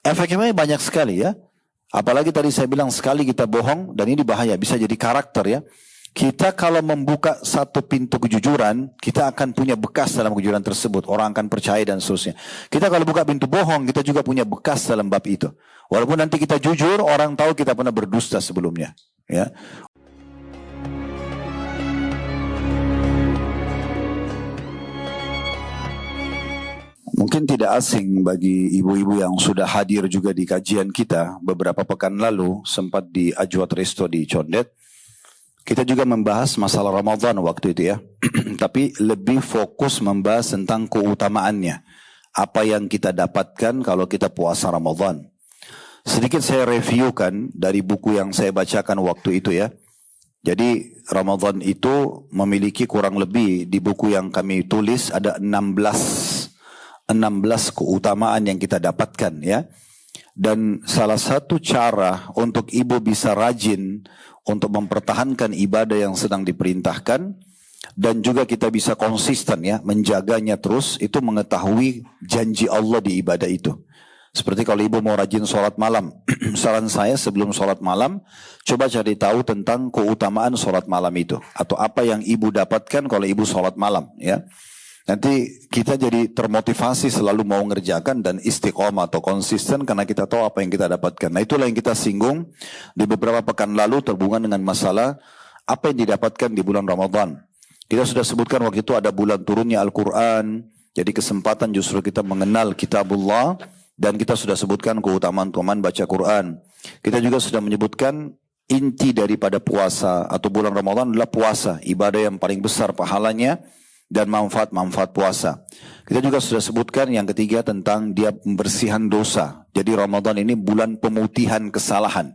Efeknya banyak sekali ya. Apalagi tadi saya bilang sekali kita bohong, dan ini bahaya, bisa jadi karakter ya. Kita kalau membuka satu pintu kejujuran, kita akan punya bekas dalam kejujuran tersebut. Orang akan percaya dan seterusnya. Kita kalau buka pintu bohong, kita juga punya bekas dalam bab itu. Walaupun nanti kita jujur, orang tahu kita pernah berdusta sebelumnya. Ya. Mungkin tidak asing bagi ibu-ibu yang sudah hadir juga di kajian kita beberapa pekan lalu, sempat di Ajwat Resto di Condet. Kita juga membahas masalah Ramadan waktu itu ya. Tapi lebih fokus membahas tentang keutamaannya. Apa yang kita dapatkan kalau kita puasa Ramadan. Sedikit saya reviewkan dari buku yang saya bacakan waktu itu ya. Jadi Ramadan itu memiliki kurang lebih di buku yang kami tulis ada 16 keutamaan yang kita dapatkan ya. Dan salah satu cara untuk ibu bisa rajin untuk mempertahankan ibadah yang sedang diperintahkan dan juga kita bisa konsisten ya menjaganya terus, itu mengetahui janji Allah di ibadah itu. Seperti kalau ibu mau rajin sholat malam, saran saya sebelum sholat malam coba cari tahu tentang keutamaan sholat malam itu, atau apa yang ibu dapatkan kalau ibu sholat malam ya. Nanti kita jadi termotivasi selalu mau ngerjakan dan istiqomah atau konsisten karena kita tahu apa yang kita dapatkan. Nah itulah yang kita singgung di beberapa pekan lalu terhubungan dengan masalah apa yang didapatkan di bulan Ramadan. Kita sudah sebutkan waktu itu ada bulan turunnya Al-Quran. Jadi kesempatan justru kita mengenal kitabullah. Dan kita sudah sebutkan keutamaan-keutamaan baca Quran. Kita juga sudah menyebutkan inti daripada puasa atau bulan Ramadan adalah puasa. Ibadah yang paling besar pahalanya. Dan manfaat-manfaat puasa. Kita juga sudah sebutkan yang ketiga tentang dia pembersihan dosa. Jadi Ramadan ini bulan pemutihan kesalahan.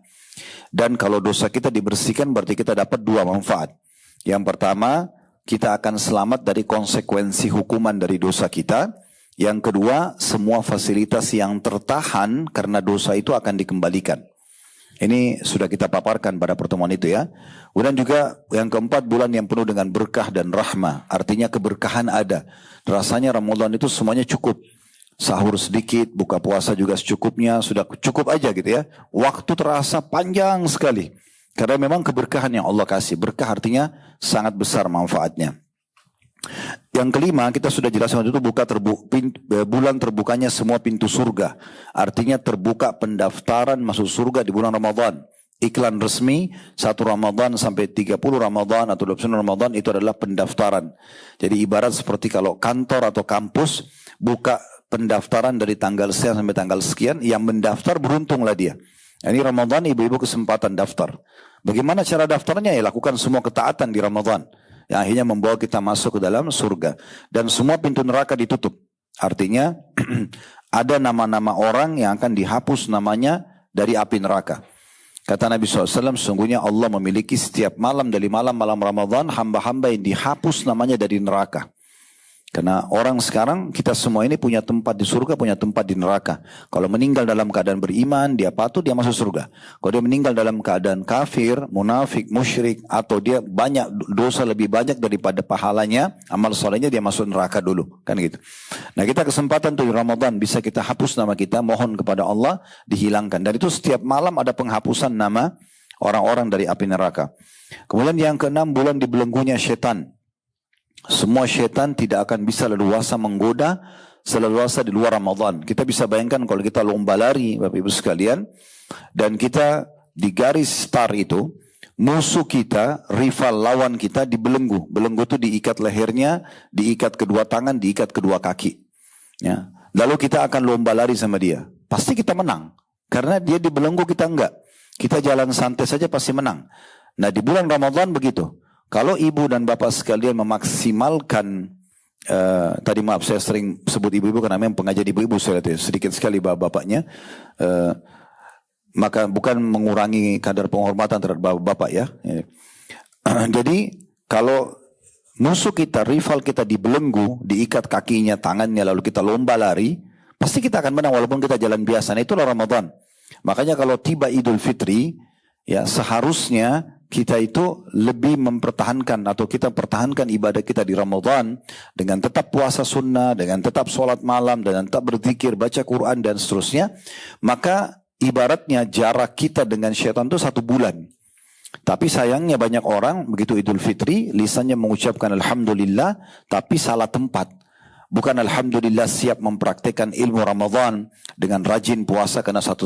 Dan kalau dosa kita dibersihkan berarti kita dapat dua manfaat. Yang pertama, kita akan selamat dari konsekuensi hukuman dari dosa kita. Yang kedua, semua fasilitas yang tertahan karena dosa itu akan dikembalikan. Ini sudah kita paparkan pada pertemuan itu ya. Kemudian juga yang keempat, bulan yang penuh dengan berkah dan rahmah. Artinya keberkahan ada. Rasanya Ramadan itu semuanya cukup. Sahur sedikit, buka puasa juga secukupnya. Sudah cukup aja gitu ya. Waktu terasa panjang sekali. Karena memang keberkahan yang Allah kasih. Berkah artinya sangat besar manfaatnya. Yang kelima, kita sudah jelaskan waktu itu bulan terbukanya semua pintu surga. Artinya terbuka pendaftaran masuk surga di bulan Ramadan. Iklan resmi 1 Ramadan sampai 30 Ramadan atau 29 Ramadan itu adalah pendaftaran. Jadi ibarat seperti kalau kantor atau kampus buka pendaftaran dari tanggal sekian sampai tanggal sekian, yang mendaftar beruntunglah dia. Ini Ramadan ibu-ibu kesempatan daftar. Bagaimana cara daftarnya? Ya lakukan semua ketaatan di Ramadan. Yang akhirnya membawa kita masuk ke dalam surga. Dan semua pintu neraka ditutup. Artinya ada nama-nama orang yang akan dihapus namanya dari api neraka. Kata Nabi SAW, sesungguhnya Allah memiliki setiap malam dari malam-malam Ramadan hamba-hamba yang dihapus namanya dari neraka. Karena orang sekarang, kita semua ini punya tempat di surga, punya tempat di neraka. Kalau meninggal dalam keadaan beriman, dia patuh, dia masuk surga. Kalau dia meninggal dalam keadaan kafir, munafik, musyrik, atau dia banyak dosa lebih banyak daripada pahalanya, amal solehnya dia masuk neraka dulu. Kan gitu. Nah kita kesempatan tuh di Ramadan, bisa kita hapus nama kita, mohon kepada Allah, dihilangkan. Dan itu setiap malam ada penghapusan nama orang-orang dari api neraka. Kemudian yang keenam, bulan dibelenggunya setan. Semua syaitan tidak akan bisa leluasa menggoda seleluasa di luar Ramadan. Kita bisa bayangkan kalau kita lomba lari, Bapak Ibu sekalian, dan kita di garis start itu, musuh kita, rival lawan kita dibelenggu. Belenggu itu diikat lehernya, diikat kedua tangan, diikat kedua kaki. Ya. Lalu kita akan lomba lari sama dia. Pasti kita menang. Karena dia dibelenggu, kita enggak. Kita jalan santai saja pasti menang. Nah di bulan Ramadan begitu. Kalau ibu dan bapak sekalian memaksimalkan, tadi maaf saya sering sebut ibu-ibu karena memang pengajar ibu-ibu sedikit sekali bapak-bapaknya, maka bukan mengurangi kadar penghormatan terhadap bapak-bapak ya. Jadi kalau musuh kita, rival kita dibelenggu, diikat kakinya, tangannya, lalu kita lomba lari, pasti kita akan menang walaupun kita jalan biasa. Nah, itulah Ramadan. Makanya kalau tiba Idul Fitri, ya seharusnya kita itu lebih mempertahankan atau kita pertahankan ibadah kita di Ramadan dengan tetap puasa sunnah, dengan tetap sholat malam, dengan tetap berzikir, baca Quran dan seterusnya. Maka ibaratnya jarak kita dengan syaitan itu 1 bulan. Tapi sayangnya banyak orang begitu Idul Fitri lisannya mengucapkan Alhamdulillah tapi salah tempat. Bukan Alhamdulillah siap mempraktekkan ilmu Ramadan dengan rajin puasa karena satu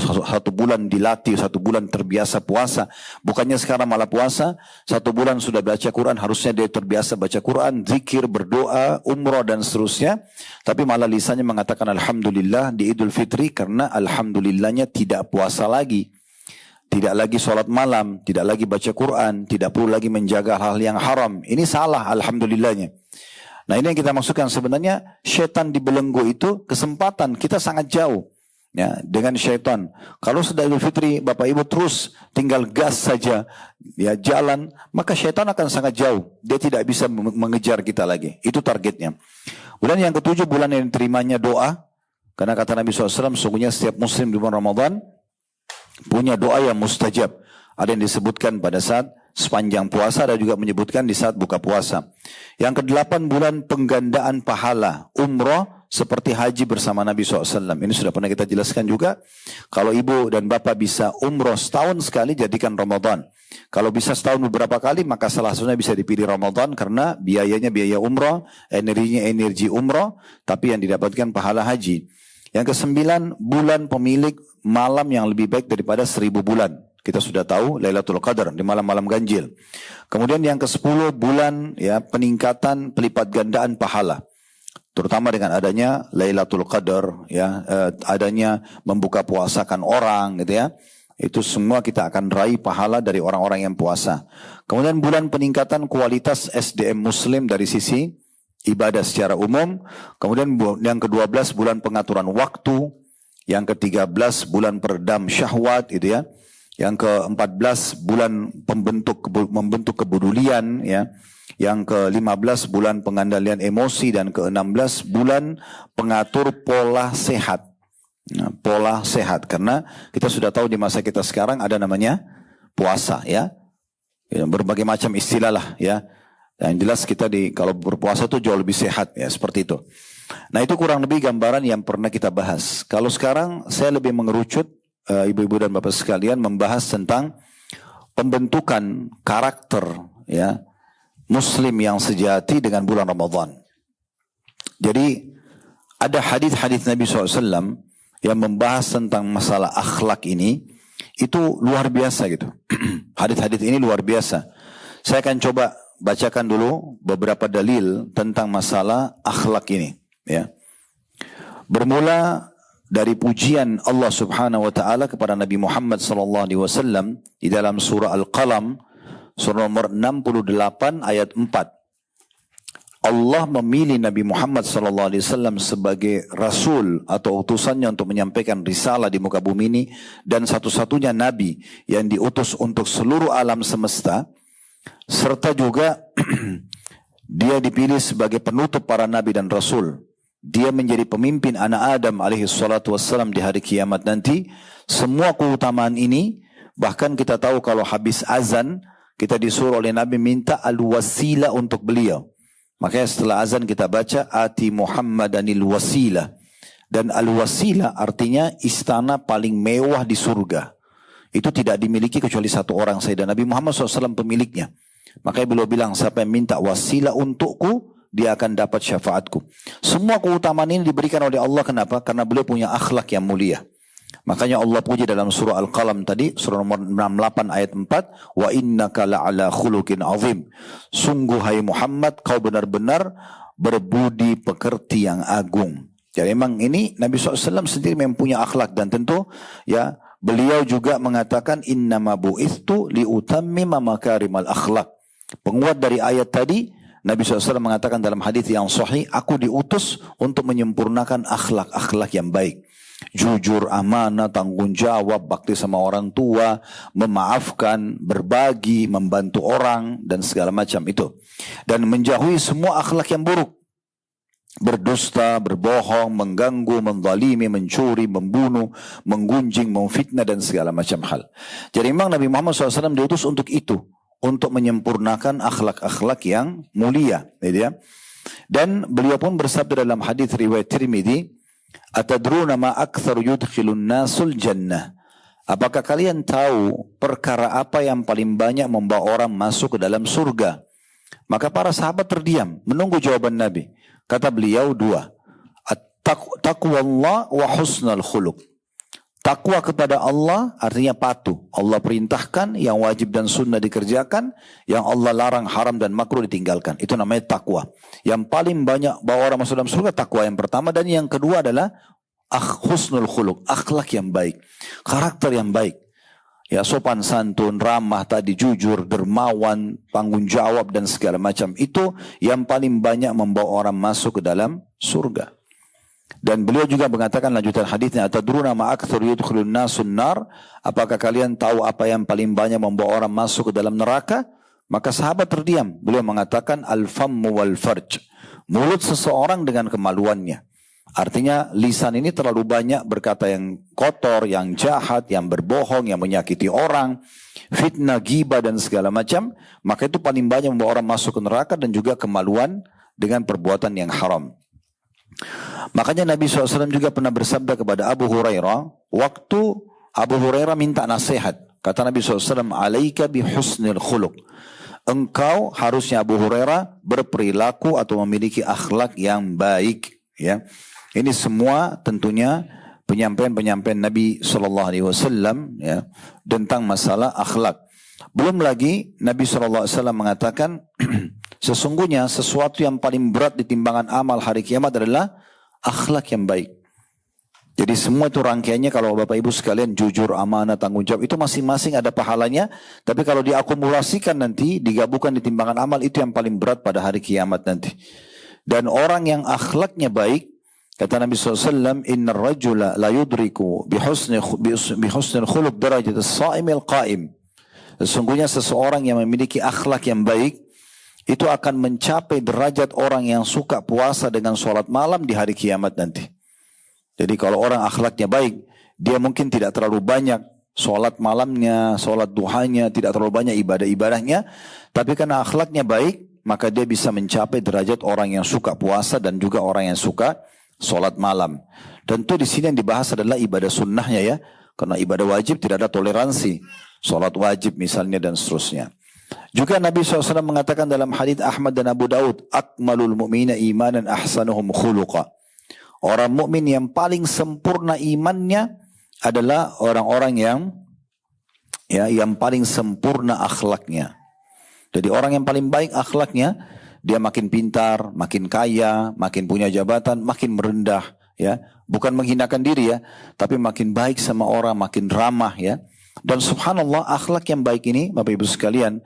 bulan dilatih, 1 bulan terbiasa puasa. Bukannya sekarang malah puasa, 1 bulan sudah baca Quran, harusnya dia terbiasa baca Quran, zikir, berdoa, umrah dan seterusnya. Tapi malah lisannya mengatakan Alhamdulillah di Idul Fitri karena Alhamdulillahnya tidak puasa lagi. Tidak lagi sholat malam, tidak lagi baca Quran, tidak perlu lagi menjaga hal yang haram. Ini salah Alhamdulillahnya. Nah ini yang kita maksudkan sebenarnya syaitan di belenggu itu kesempatan kita sangat jauh ya dengan syaitan. Kalau sudah Idul Fitri Bapak Ibu terus tinggal gas saja ya jalan, maka syaitan akan sangat jauh. Dia tidak bisa mengejar kita lagi. Itu targetnya. Bulan yang ke-7 bulan yang diterimanya doa. Karena kata Nabi SAW sungguhnya setiap muslim di bulan Ramadan punya doa yang mustajab. Ada yang disebutkan pada saat sepanjang puasa, ada juga menyebutkan di saat buka puasa. Yang ke-8 bulan penggandaan pahala umrah seperti haji bersama Nabi SAW. Ini sudah pernah kita jelaskan juga. Kalau ibu dan bapak bisa umrah setahun sekali, jadikan Ramadan. Kalau bisa setahun beberapa kali, maka salah satunya bisa dipilih Ramadan karena biayanya biaya umrah, energinya energi umrah, tapi yang didapatkan pahala haji. Yang ke-9 bulan pemilik malam yang lebih baik daripada 1000 bulan. Kita sudah tahu Lailatul Qadar di malam-malam ganjil. Kemudian yang ke-10 bulan ya peningkatan pelipat gandaan pahala. Terutama dengan adanya Lailatul Qadar ya adanya membuka puasakan orang gitu ya. Itu semua kita akan raih pahala dari orang-orang yang puasa. Kemudian bulan peningkatan kualitas SDM muslim dari sisi ibadah secara umum. Kemudian yang ke-12 bulan pengaturan waktu. Yang ke-13 bulan peredam syahwat gitu ya. Yang ke-14 bulan membentuk kepedulian ya. Yang ke-15 bulan pengandalian emosi dan ke-16 bulan pengatur pola sehat. Nah, pola sehat karena kita sudah tahu di masa kita sekarang ada namanya puasa ya. Berbagai macam istilah lah ya. Yang jelas kita kalau berpuasa itu jauh lebih sehat ya seperti itu. Nah, itu kurang lebih gambaran yang pernah kita bahas. Kalau sekarang saya lebih mengerucut ibu-ibu dan bapak sekalian membahas tentang pembentukan karakter ya muslim yang sejati dengan bulan Ramadan. Jadi ada hadis-hadis Nabi SAW yang membahas tentang masalah akhlak ini itu luar biasa gitu. Hadis-hadis ini luar biasa. Saya akan coba bacakan dulu beberapa dalil tentang masalah akhlak ini ya. Bermula dari pujian Allah Subhanahu wa taala kepada Nabi Muhammad sallallahu alaihi wasallam di dalam surah Al-Qalam surah nomor 68 ayat 4. Allah memilih Nabi Muhammad sallallahu alaihi wasallam sebagai rasul atau utusannya untuk menyampaikan risalah di muka bumi ini dan satu-satunya nabi yang diutus untuk seluruh alam semesta, serta juga dia dipilih sebagai penutup para nabi dan rasul. Dia menjadi pemimpin anak Adam alaihi salatu wassalam di hari kiamat nanti. Semua keutamaan ini, bahkan kita tahu kalau habis azan, kita disuruh oleh Nabi minta al-wasilah untuk beliau. Makanya setelah azan kita baca, Ati Muhammadanil wasilah. Dan al-wasilah artinya istana paling mewah di surga. Itu tidak dimiliki kecuali satu orang saja. Dan Nabi Muhammad SAW pemiliknya. Makanya beliau bilang, siapa yang minta wasilah untukku, dia akan dapat syafaatku. Semua keutamaan ini diberikan oleh Allah. Kenapa? Karena beliau punya akhlak yang mulia. Makanya Allah puji dalam surah Al-Qalam tadi, surah nomor 68 ayat 4, wa innaka la'ala khuluqin azim. Sungguh hai Muhammad, kau benar-benar berbudi pekerti yang agung. Jadi memang ini Nabi SAW sendiri mempunyai akhlak, dan tentu ya beliau juga mengatakan innama bu'ithtu liutammima makarimal akhlak. Penguat dari ayat tadi, Nabi SAW mengatakan dalam hadis yang sahih, aku diutus untuk menyempurnakan akhlak-akhlak yang baik. Jujur, amanah, tanggung jawab, bakti sama orang tua, memaafkan, berbagi, membantu orang, dan segala macam itu. Dan menjauhi semua akhlak yang buruk. berdusta, berbohong, mengganggu, menzalimi, mencuri, membunuh, menggunjing, memfitnah dan segala macam hal. Jadi memang Nabi Muhammad SAW diutus untuk itu, untuk menyempurnakan akhlak-akhlak yang mulia, gitu ya. Dan beliau pun bersabda dalam hadis riwayat Tirmidzi, "Atadruna ma aktsaru yudkhilun nasul jannah?" Apakah kalian tahu perkara apa yang paling banyak membawa orang masuk ke dalam surga? Maka para sahabat terdiam, menunggu jawaban Nabi. Kata beliau dua, taqwallah wa husnul khuluq. Takwa kepada Allah artinya patuh. Allah perintahkan, yang wajib dan sunnah dikerjakan, yang Allah larang, haram dan makruh ditinggalkan. Itu namanya takwa. Yang paling banyak bawa orang masuk dalam surga, takwa yang pertama. Dan yang kedua adalah husnul khuluq, akhlak yang baik, karakter yang baik. Ya, sopan santun, ramah tadi, jujur, dermawan, tanggung jawab dan segala macam. Itu yang paling banyak membawa orang masuk ke dalam surga. Dan beliau juga mengatakan lanjutan hadisnya, atadruna ma aktsar yudkhilun nasun nar? Apakah kalian tahu apa yang paling banyak membawa orang masuk ke dalam neraka? Maka sahabat terdiam. Beliau mengatakan al-fammu wal farj. Mulut seseorang dengan kemaluannya. Artinya lisan ini terlalu banyak berkata yang kotor, yang jahat, yang berbohong, yang menyakiti orang, fitnah, ghibah dan segala macam. Maka itu paling banyak membawa orang masuk ke neraka dan juga kemaluan dengan perbuatan yang haram. Makanya Nabi SAW juga pernah bersabda kepada Abu Hurairah, waktu Abu Hurairah minta nasihat, kata Nabi SAW, alaika bihusnil khuluq. Engkau harusnya Abu Hurairah berperilaku atau memiliki akhlak yang baik. Ya, ini semua tentunya penyampaian-penyampaian Nabi SAW ya, tentang masalah akhlak. Belum lagi Nabi SAW mengatakan sesungguhnya sesuatu yang paling berat di timbangan amal hari kiamat adalah akhlak yang baik. Jadi semua itu rangkaiannya kalau Bapak Ibu sekalian jujur, amanah, tanggung jawab itu masing-masing ada pahalanya. Tapi kalau diakumulasikan nanti digabungkan di timbangan amal itu yang paling berat pada hari kiamat nanti. Dan orang yang akhlaknya baik, kata Nabi SAW, inna rajula la yudriku bihusnil khuluq darajat as-sa'imil qa'im. Sesungguhnya seseorang yang memiliki akhlak yang baik itu akan mencapai derajat orang yang suka puasa dengan sholat malam di hari kiamat nanti. Jadi kalau orang akhlaknya baik, dia mungkin tidak terlalu banyak sholat malamnya, sholat duhanya, tidak terlalu banyak ibadah-ibadahnya. Tapi karena akhlaknya baik, maka dia bisa mencapai derajat orang yang suka puasa dan juga orang yang suka sholat malam. Tentu di sini yang dibahas adalah ibadah sunnahnya ya. Karena ibadah wajib tidak ada toleransi. Sholat wajib misalnya dan seterusnya. Juga Nabi SAW mengatakan dalam hadits Ahmad dan Abu Daud, akmalul mu'mina imanan ahsanuhum khuluqa. Orang mukmin yang paling sempurna imannya adalah orang-orang yang paling sempurna akhlaknya. Jadi orang yang paling baik akhlaknya, dia makin pintar, makin kaya, makin punya jabatan, makin merendah, ya. Bukan menghinakan diri ya, tapi makin baik sama orang, makin ramah ya. Dan subhanallah akhlak yang baik ini, Bapak Ibu sekalian,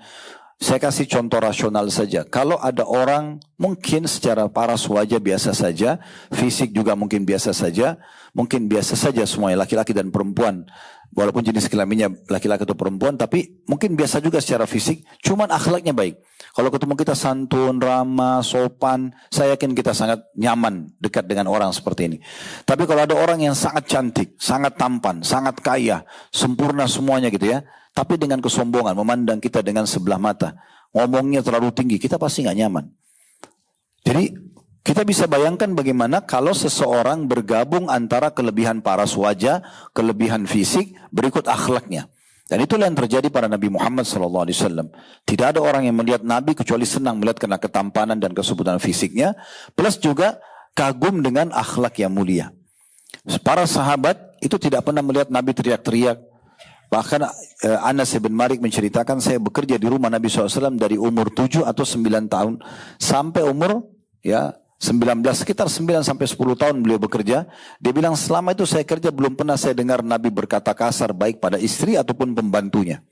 saya kasih contoh rasional saja. Kalau ada orang mungkin secara paras wajah biasa saja, fisik juga mungkin biasa saja, mungkin biasa saja semuanya, laki-laki dan perempuan. Walaupun jenis kelaminnya laki-laki atau perempuan, tapi mungkin biasa juga secara fisik, cuman akhlaknya baik. Kalau ketemu kita santun, ramah, sopan, saya yakin kita sangat nyaman dekat dengan orang seperti ini. Tapi kalau ada orang yang sangat cantik, sangat tampan, sangat kaya, sempurna semuanya gitu ya, tapi dengan kesombongan, memandang kita dengan sebelah mata, ngomongnya terlalu tinggi, kita pasti nggak nyaman. Jadi kita bisa bayangkan bagaimana kalau seseorang bergabung antara kelebihan paras wajah, kelebihan fisik, berikut akhlaknya. Dan itulah yang terjadi pada Nabi Muhammad SAW. Tidak ada orang yang melihat Nabi kecuali senang melihat karena ketampanan dan kesebutan fisiknya, plus juga kagum dengan akhlak yang mulia. Para sahabat itu tidak pernah melihat Nabi teriak-teriak. Bahkan Anas bin Malik menceritakan, saya bekerja di rumah Nabi SAW dari umur 7 atau 9 tahun sampai umur 19, sekitar 9 sampai 10 tahun beliau bekerja. Dia bilang selama itu saya kerja belum pernah saya dengar Nabi berkata kasar baik pada istri ataupun pembantunya.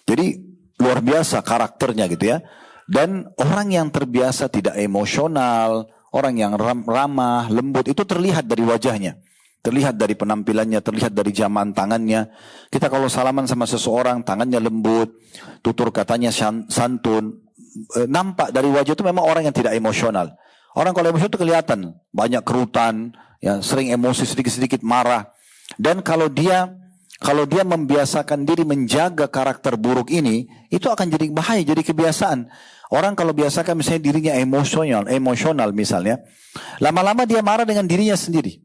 Jadi luar biasa karakternya gitu ya. Dan orang yang terbiasa tidak emosional, orang yang ramah, lembut itu terlihat dari wajahnya. Terlihat dari penampilannya, terlihat dari jaman tangannya. Kita kalau salaman sama seseorang, tangannya lembut, tutur katanya santun. Nampak dari wajah itu memang orang yang tidak emosional. Orang kalau emosi itu kelihatan, banyak kerutan, ya, sering emosi, sedikit-sedikit marah. Dan kalau dia membiasakan diri menjaga karakter buruk ini, itu akan jadi bahaya, jadi kebiasaan. Orang kalau biasakan misalnya dirinya emosional misalnya, lama-lama dia marah dengan dirinya sendiri.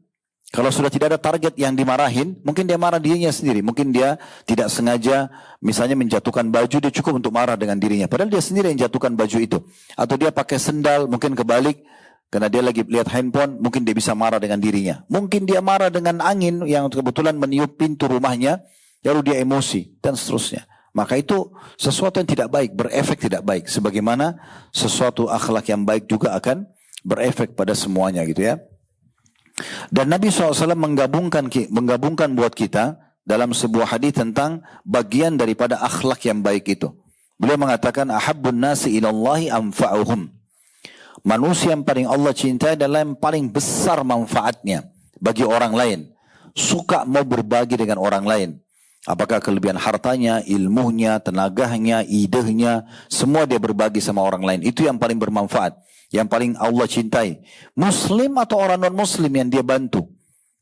Kalau sudah tidak ada target yang dimarahin, mungkin dia marah dirinya sendiri. Mungkin dia tidak sengaja misalnya menjatuhkan baju, dia cukup untuk marah dengan dirinya. Padahal dia sendiri yang jatuhkan baju itu. Atau dia pakai sendal, mungkin kebalik, karena dia lagi lihat handphone, mungkin dia bisa marah dengan dirinya. Mungkin dia marah dengan angin yang kebetulan meniup pintu rumahnya, lalu dia emosi, dan seterusnya. Maka itu sesuatu yang tidak baik, berefek tidak baik. Sebagaimana sesuatu akhlak yang baik juga akan berefek pada semuanya gitu ya. Dan Nabi SAW menggabungkan buat kita dalam sebuah hadis tentang bagian daripada akhlak yang baik itu. Beliau mengatakan, ahabbun nasi ilallahi anfa'uhum. Manusia yang paling Allah cintai adalah yang paling besar manfaatnya bagi orang lain. Suka mau berbagi dengan orang lain. Apakah kelebihan hartanya, ilmunya, tenaganya, idenya, semua dia berbagi sama orang lain. Itu yang paling bermanfaat. Yang paling Allah cintai. Muslim atau orang non-muslim yang dia bantu.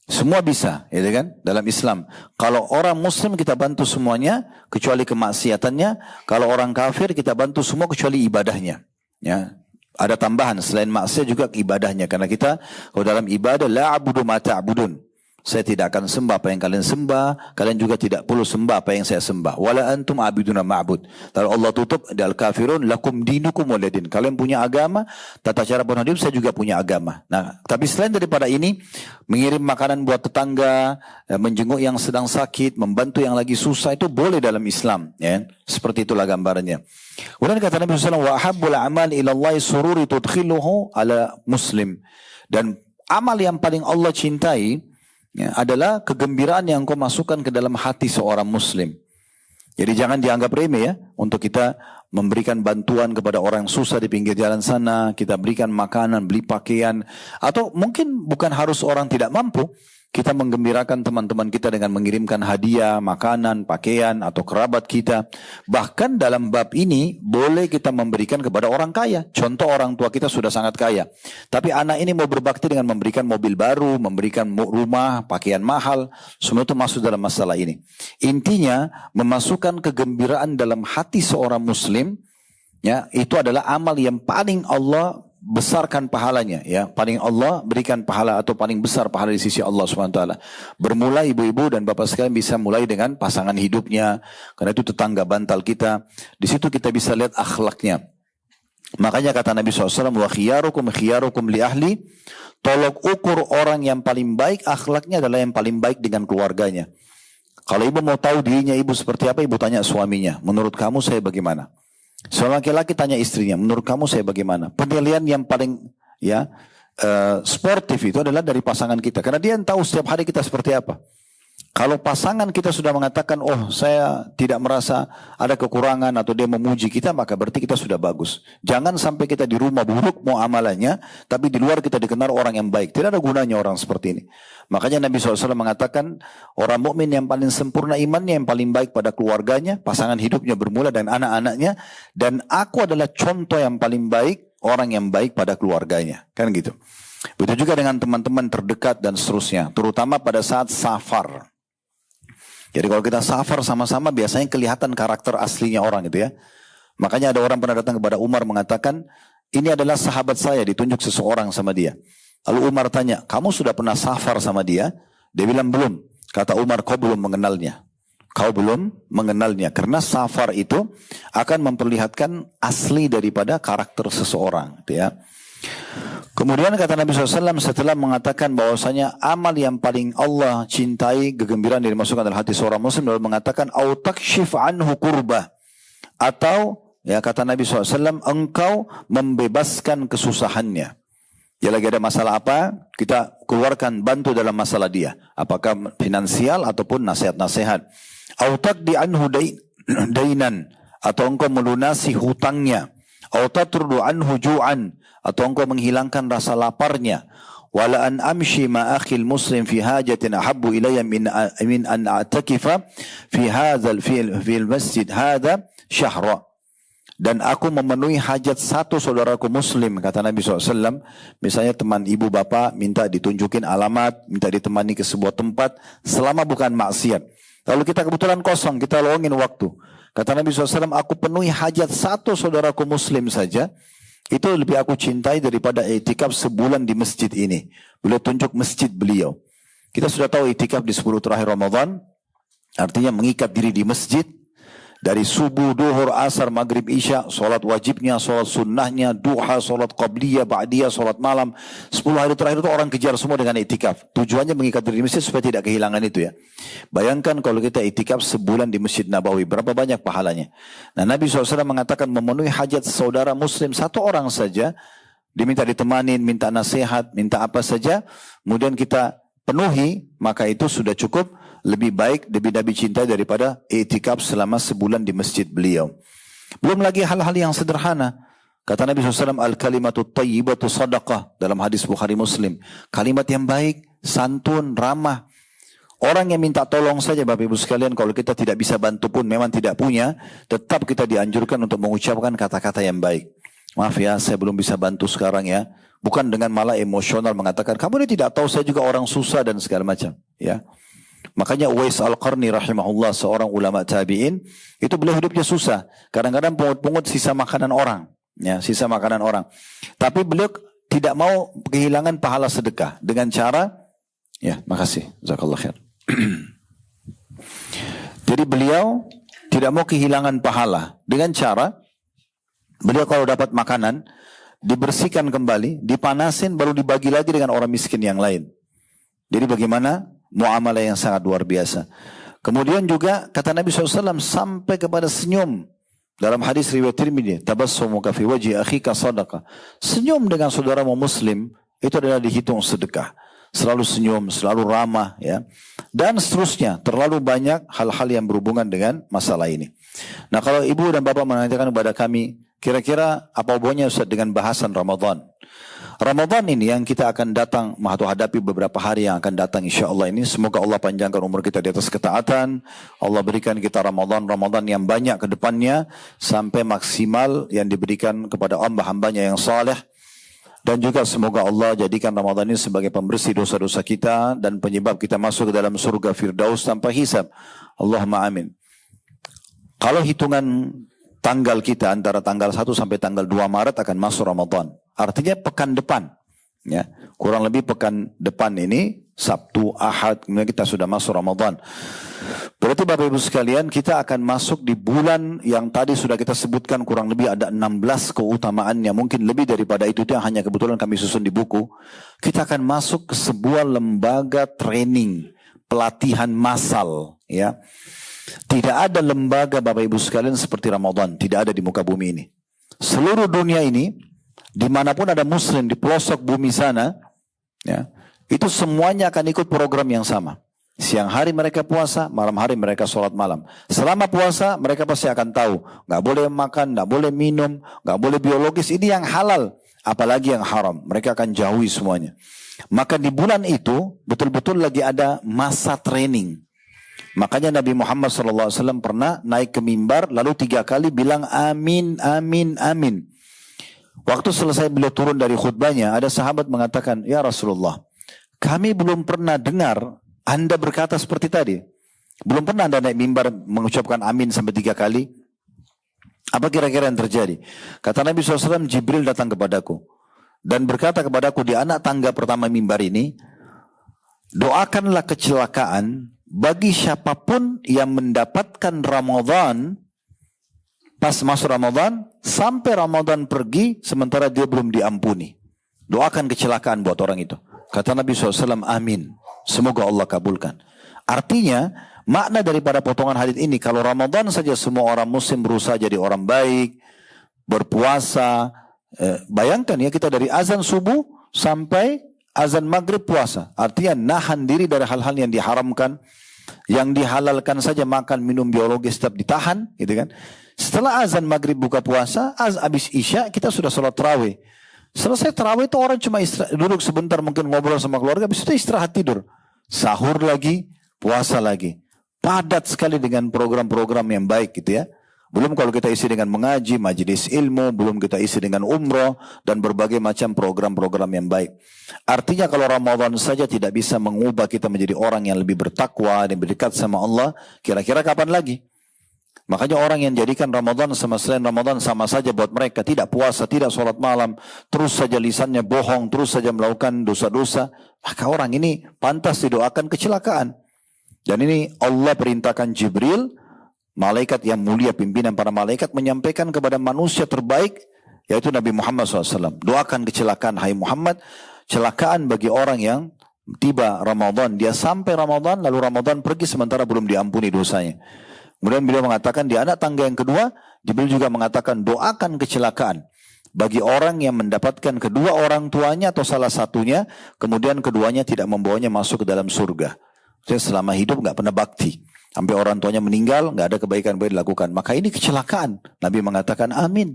Semua bisa, ya kan? Dalam Islam. Kalau orang muslim kita bantu semuanya, kecuali kemaksiatannya. Kalau orang kafir kita bantu semua kecuali ibadahnya. Ya. Ada tambahan, selain maksiat juga ibadahnya. Karena kita, kalau dalam ibadah, la abudu ma ta'budun. Saya tidak akan sembah apa yang kalian sembah. Kalian juga tidak perlu sembah apa yang saya sembah. Wala antum abiduna ma'bud. Lalu Allah tutup, dal kafirun lakum dinukum waladin. Kalian punya agama, tata cara berhidup, saya juga punya agama. Nah, tapi selain daripada ini, mengirim makanan buat tetangga, menjenguk yang sedang sakit, membantu yang lagi susah, itu boleh dalam Islam. Ya? Seperti itulah gambarannya. Kemudian kata Nabi SAW, wa ahabbul amal ilallahi sururi tudkhiluhu ala muslim. Dan amal yang paling Allah cintai, ya, adalah kegembiraan yang kau masukkan ke dalam hati seorang muslim. Jadi jangan dianggap remeh ya, untuk kita memberikan bantuan kepada orang yang susah di pinggir jalan sana, kita berikan makanan, beli pakaian, atau mungkin bukan harus orang tidak mampu, kita menggembirakan teman-teman kita dengan mengirimkan hadiah, makanan, pakaian, atau kerabat kita. Bahkan dalam bab ini, boleh kita memberikan kepada orang kaya. Contoh orang tua kita sudah sangat kaya. Tapi anak ini mau berbakti dengan memberikan mobil baru, memberikan rumah, pakaian mahal. Semua itu masuk dalam masalah ini. Intinya, memasukkan kegembiraan dalam hati seorang muslim, ya, itu adalah amal yang paling Allah besarkan pahalanya, ya, paling Allah berikan pahala atau paling besar pahala di sisi Allah SWT. Bermula ibu-ibu dan bapak sekalian bisa mulai dengan pasangan hidupnya, karena itu tetangga bantal kita. Di situ kita bisa lihat akhlaknya. Makanya kata Nabi SAW, wa khiyarukum li ahli, tolok ukur orang yang paling baik akhlaknya adalah yang paling baik dengan keluarganya. Kalau ibu mau tahu dirinya ibu seperti apa, ibu tanya suaminya, menurut kamu saya bagaimana? Seorang laki-laki tanya istrinya, menurut kamu saya bagaimana? Penilaian yang paling sportif itu adalah dari pasangan kita. Karena dia yang tahu setiap hari kita seperti apa. Kalau pasangan kita sudah mengatakan, oh saya tidak merasa ada kekurangan atau dia memuji kita, maka berarti kita sudah bagus. Jangan sampai kita di rumah buruk mau amalannya, tapi di luar kita dikenal orang yang baik. Tidak ada gunanya orang seperti ini. Makanya Nabi SAW mengatakan, orang mukmin yang paling sempurna imannya, yang paling baik pada keluarganya, pasangan hidupnya bermula dan anak-anaknya, dan aku adalah contoh yang paling baik, orang yang baik pada keluarganya. Kan gitu. Begitu juga dengan teman-teman terdekat dan seterusnya, terutama pada saat safar. Jadi kalau kita safar sama-sama biasanya kelihatan karakter aslinya orang gitu ya. Makanya ada orang pernah datang kepada Umar mengatakan, ini adalah sahabat saya, ditunjuk seseorang sama dia. Lalu Umar tanya, kamu sudah pernah safar sama dia? Dia bilang belum. Kata Umar, kau belum mengenalnya. Kau belum mengenalnya. Karena safar itu akan memperlihatkan asli daripada karakter seseorang gitu ya. Kemudian kata Nabi SAW setelah mengatakan bahwasanya amal yang paling Allah cintai, kegembiraan yang dimasukkan dalam hati seorang muslim, lalu mengatakan au takshif anhu kurbah, atau ya kata Nabi SAW engkau membebaskan kesusahannya. Dia lagi ada masalah apa, kita keluarkan bantu dalam masalah dia, apakah finansial ataupun nasihat-nasihat. Au taqdi anhu dainan, atau engkau melunasi hutangnya. Au tatrudu anhu ju'an, atau engkau menghilangkan rasa laparnya. Wala an amshi ma akhil muslim fi hajatin ahabbu ilayya min an a'takifa fi hadzal fi masjid hadza syahra. Dan aku memenuhi hajat satu saudaraku muslim, kata Nabi SAW. Misalnya teman ibu bapak minta ditunjukin alamat, minta ditemani ke sebuah tempat, selama bukan maksiat. Lalu kita kebetulan kosong, kita luangin waktu. Kata Nabi SAW, aku penuhi hajat satu saudaraku muslim saja, itu lebih aku cintai daripada i'tikaf sebulan di masjid ini. Beliau tunjuk masjid beliau. Kita sudah tahu i'tikaf di 10 terakhir Ramadan, artinya mengikat diri di masjid, dari subuh, duhur, asar, maghrib, isya, solat wajibnya, solat sunnahnya, duha, solat qabliyah, ba'diyah, solat malam. 10 hari terakhir itu orang kejar semua dengan i'tikaf. Tujuannya mengikat diri di masjid supaya tidak kehilangan itu ya. Bayangkan kalau kita i'tikaf sebulan di Masjid Nabawi, berapa banyak pahalanya. Nah, Nabi SAW mengatakan memenuhi hajat saudara muslim satu orang saja, diminta ditemanin, minta nasihat, minta apa saja, kemudian kita penuhi, maka itu sudah cukup, lebih baik, lebih Nabi cintai daripada i'tikaf selama sebulan di masjid beliau. Belum lagi hal-hal yang sederhana. Kata Nabi SAW, al-kalimatu tayyibatu sadaqah, dalam hadis Bukhari Muslim. Kalimat yang baik, santun, ramah. Orang yang minta tolong saja Bapak Ibu sekalian, kalau kita tidak bisa bantu pun, memang tidak punya, tetap kita dianjurkan untuk mengucapkan kata-kata yang baik. Maaf ya, saya belum bisa bantu sekarang ya. Bukan dengan malah emosional mengatakan, kamu ini tidak tahu saya juga orang susah dan segala macam. Ya. Makanya Uwais Al-Qarni rahimahullah, seorang ulama tabi'in, itu beliau hidupnya susah. Kadang-kadang pungut-pungut sisa makanan orang. Ya, sisa makanan orang. Tapi beliau tidak mau kehilangan pahala sedekah. Dengan cara, ya makasih. Jazakallah khair. Jadi beliau tidak mau kehilangan pahala. Dengan cara, beliau kalau dapat makanan, dibersihkan kembali, dipanasin, baru dibagi lagi dengan orang miskin yang lain. Jadi bagaimana? Muamalah yang sangat luar biasa. Kemudian juga kata Nabi SAW sampai kepada senyum. Dalam hadis riwayat Tirmidzi, tabassumuka fi wajhi akhika sadaqah. Senyum dengan saudaramu muslim itu adalah dihitung sedekah. Selalu senyum, selalu ramah ya. Dan seterusnya, terlalu banyak hal-hal yang berhubungan dengan masalah ini. Nah, kalau ibu dan bapak menanyakan kepada kami, kira-kira apa hubungannya Ustaz dengan bahasan Ramadan? Ramadan ini yang kita akan datang menghadapi beberapa hari yang akan datang insya Allah ini. Semoga Allah panjangkan umur kita di atas ketaatan. Allah berikan kita Ramadan yang banyak ke depannya. Sampai maksimal yang diberikan kepada hamba-hambanya yang saleh. Dan juga semoga Allah jadikan Ramadan ini sebagai pembersih dosa-dosa kita. Dan penyebab kita masuk ke dalam surga Firdaus tanpa hisab. Allahumma amin. Kalau hitungan tanggal kita antara tanggal 1 sampai tanggal 2 Maret akan masuk Ramadan. Artinya pekan depan. Ya, kurang lebih pekan depan ini, Sabtu, Ahad, kemudian kita sudah masuk Ramadan. Berarti Bapak Ibu sekalian, kita akan masuk di bulan yang tadi sudah kita sebutkan kurang lebih ada 16 keutamaannya. Mungkin lebih daripada itu yang hanya kebetulan kami susun di buku. Kita akan masuk ke sebuah lembaga training, pelatihan massal. Ya. Tidak ada lembaga Bapak Ibu sekalian seperti Ramadan. Tidak ada di muka bumi ini. Seluruh dunia ini, dimanapun ada muslim di pelosok bumi sana, ya, itu semuanya akan ikut program yang sama. Siang hari mereka puasa, malam hari mereka sholat malam. Selama puasa mereka pasti akan tahu, nggak boleh makan, nggak boleh minum, nggak boleh biologis. Ini yang halal, apalagi yang haram. Mereka akan jauhi semuanya. Maka di bulan itu betul-betul lagi ada masa training. Makanya Nabi Muhammad SAW pernah naik ke mimbar lalu 3 kali bilang amin, amin, amin. Waktu selesai beliau turun dari khutbahnya, ada sahabat mengatakan, ya Rasulullah, kami belum pernah dengar Anda berkata seperti tadi. Belum pernah Anda naik mimbar mengucapkan amin sampai 3 kali. Apa kira-kira yang terjadi? Kata Nabi SAW, Jibril datang kepadaku. Dan berkata kepadaku di anak tangga pertama mimbar ini, doakanlah kecelakaan bagi siapapun yang mendapatkan Ramadan pas masuk Ramadan, sampai Ramadan pergi, sementara dia belum diampuni. Doakan kecelakaan buat orang itu. Kata Nabi SAW, amin. Semoga Allah kabulkan. Artinya, makna daripada potongan hadits ini, kalau Ramadan saja semua orang muslim berusaha jadi orang baik, berpuasa. Bayangkan ya, kita dari azan subuh sampai azan maghrib puasa. Artinya, nahan diri dari hal-hal yang diharamkan. Yang dihalalkan saja makan, minum biologis tetap ditahan. Gitu kan. Setelah azan maghrib buka puasa, habis isya kita sudah sholat tarawih. Selesai tarawih itu orang cuma duduk sebentar mungkin ngobrol sama keluarga, habis itu istirahat tidur. Sahur lagi, puasa lagi. Padat sekali dengan program-program yang baik gitu ya. Belum kalau kita isi dengan mengaji, majelis ilmu, belum kita isi dengan umroh, dan berbagai macam program-program yang baik. Artinya kalau Ramadan saja tidak bisa mengubah kita menjadi orang yang lebih bertakwa dan berdekat sama Allah, kira-kira kapan lagi? Makanya orang yang jadikan Ramadan sama selain Ramadan sama saja buat mereka. Tidak puasa, tidak sholat malam, terus saja lisannya bohong, terus saja melakukan dosa-dosa. Maka orang ini pantas didoakan kecelakaan. Dan ini Allah perintahkan Jibril, malaikat yang mulia, pimpinan para malaikat, menyampaikan kepada manusia terbaik, yaitu Nabi Muhammad SAW. Doakan kecelakaan, hai Muhammad, celakaan bagi orang yang tiba Ramadan. Dia sampai Ramadan, lalu Ramadan pergi sementara belum diampuni dosanya. Kemudian beliau mengatakan di anak tangga yang kedua, Jibril juga mengatakan doakan kecelakaan bagi orang yang mendapatkan kedua orang tuanya atau salah satunya, kemudian keduanya tidak membawanya masuk ke dalam surga. Jadi selama hidup nggak pernah bakti. Sampai orang tuanya meninggal, nggak ada kebaikan baik dilakukan. Maka ini kecelakaan. Nabi mengatakan amin.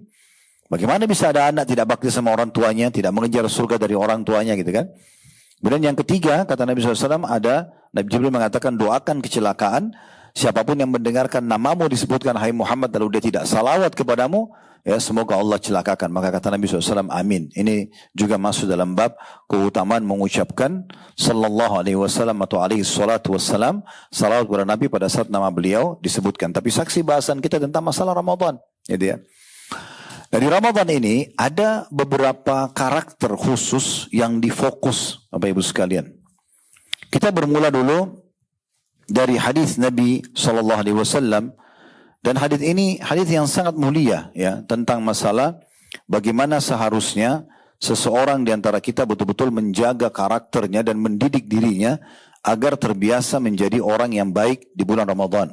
Bagaimana bisa ada anak tidak bakti sama orang tuanya, tidak mengejar surga dari orang tuanya gitu kan. Kemudian yang ketiga, kata Nabi SAW, Nabi Jibril mengatakan doakan kecelakaan. Siapapun yang mendengarkan namamu disebutkan hai Muhammad lalu dia tidak salawat kepadamu, ya semoga Allah celakakan. Maka kata Nabi SAW, amin. Ini juga masuk dalam bab keutamaan mengucapkan sallallahu alaihi wasallam atau alaihi salatu wassalam, salawat kepada Nabi pada saat nama beliau disebutkan. Tapi saksi bahasan kita tentang masalah Ramadan. Jadi ya. Dari Ramadan ini ada beberapa karakter khusus yang difokus Bapak Ibu sekalian. Kita bermula dulu dari hadis Nabi SAW, dan hadis ini hadis yang sangat mulia ya, tentang masalah bagaimana seharusnya seseorang di antara kita betul-betul menjaga karakternya dan mendidik dirinya agar terbiasa menjadi orang yang baik di bulan Ramadan.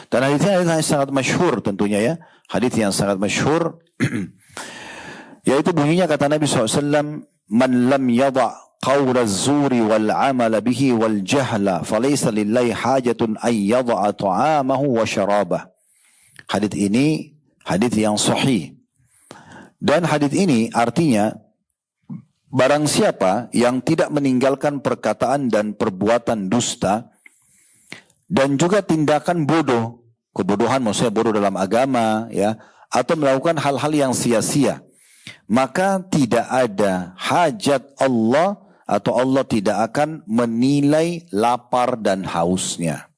Dan hadis ini hadis sangat masyhur tentunya ya, hadis yang sangat masyhur yaitu bunyinya kata Nabi SAW, man lam yada' qawl az-zuri wal 'amala bihi wal jahla falaysa lillahi hajatun ay yada'a ta'amahu wa syarabah. Hadis ini hadis yang sahih. Dan hadis ini artinya barang siapa yang tidak meninggalkan perkataan dan perbuatan dusta dan juga tindakan bodoh, kebodohan maksudnya bodoh dalam agama ya, atau melakukan hal-hal yang sia-sia, maka tidak ada hajat Allah atau Allah tidak akan menilai lapar dan hausnya.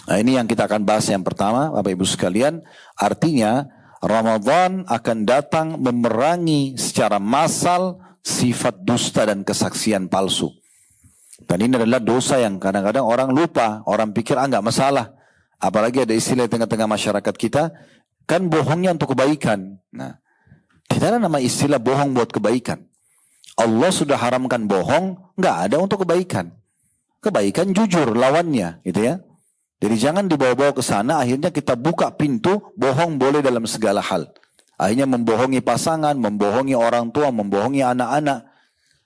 Nah ini yang kita akan bahas yang pertama Bapak Ibu sekalian. Artinya Ramadan akan datang memerangi secara massal sifat dusta dan kesaksian palsu. Dan ini adalah dosa yang kadang-kadang orang lupa. Orang pikir nggak masalah. Apalagi ada istilah di tengah-tengah masyarakat kita, kan bohongnya untuk kebaikan. Nah, tidak ada nama istilah bohong buat kebaikan. Allah sudah haramkan bohong, nggak ada untuk kebaikan. Kebaikan jujur lawannya, gitu ya. Jadi jangan dibawa-bawa ke sana, akhirnya kita buka pintu, bohong boleh dalam segala hal. Akhirnya membohongi pasangan, membohongi orang tua, membohongi anak-anak.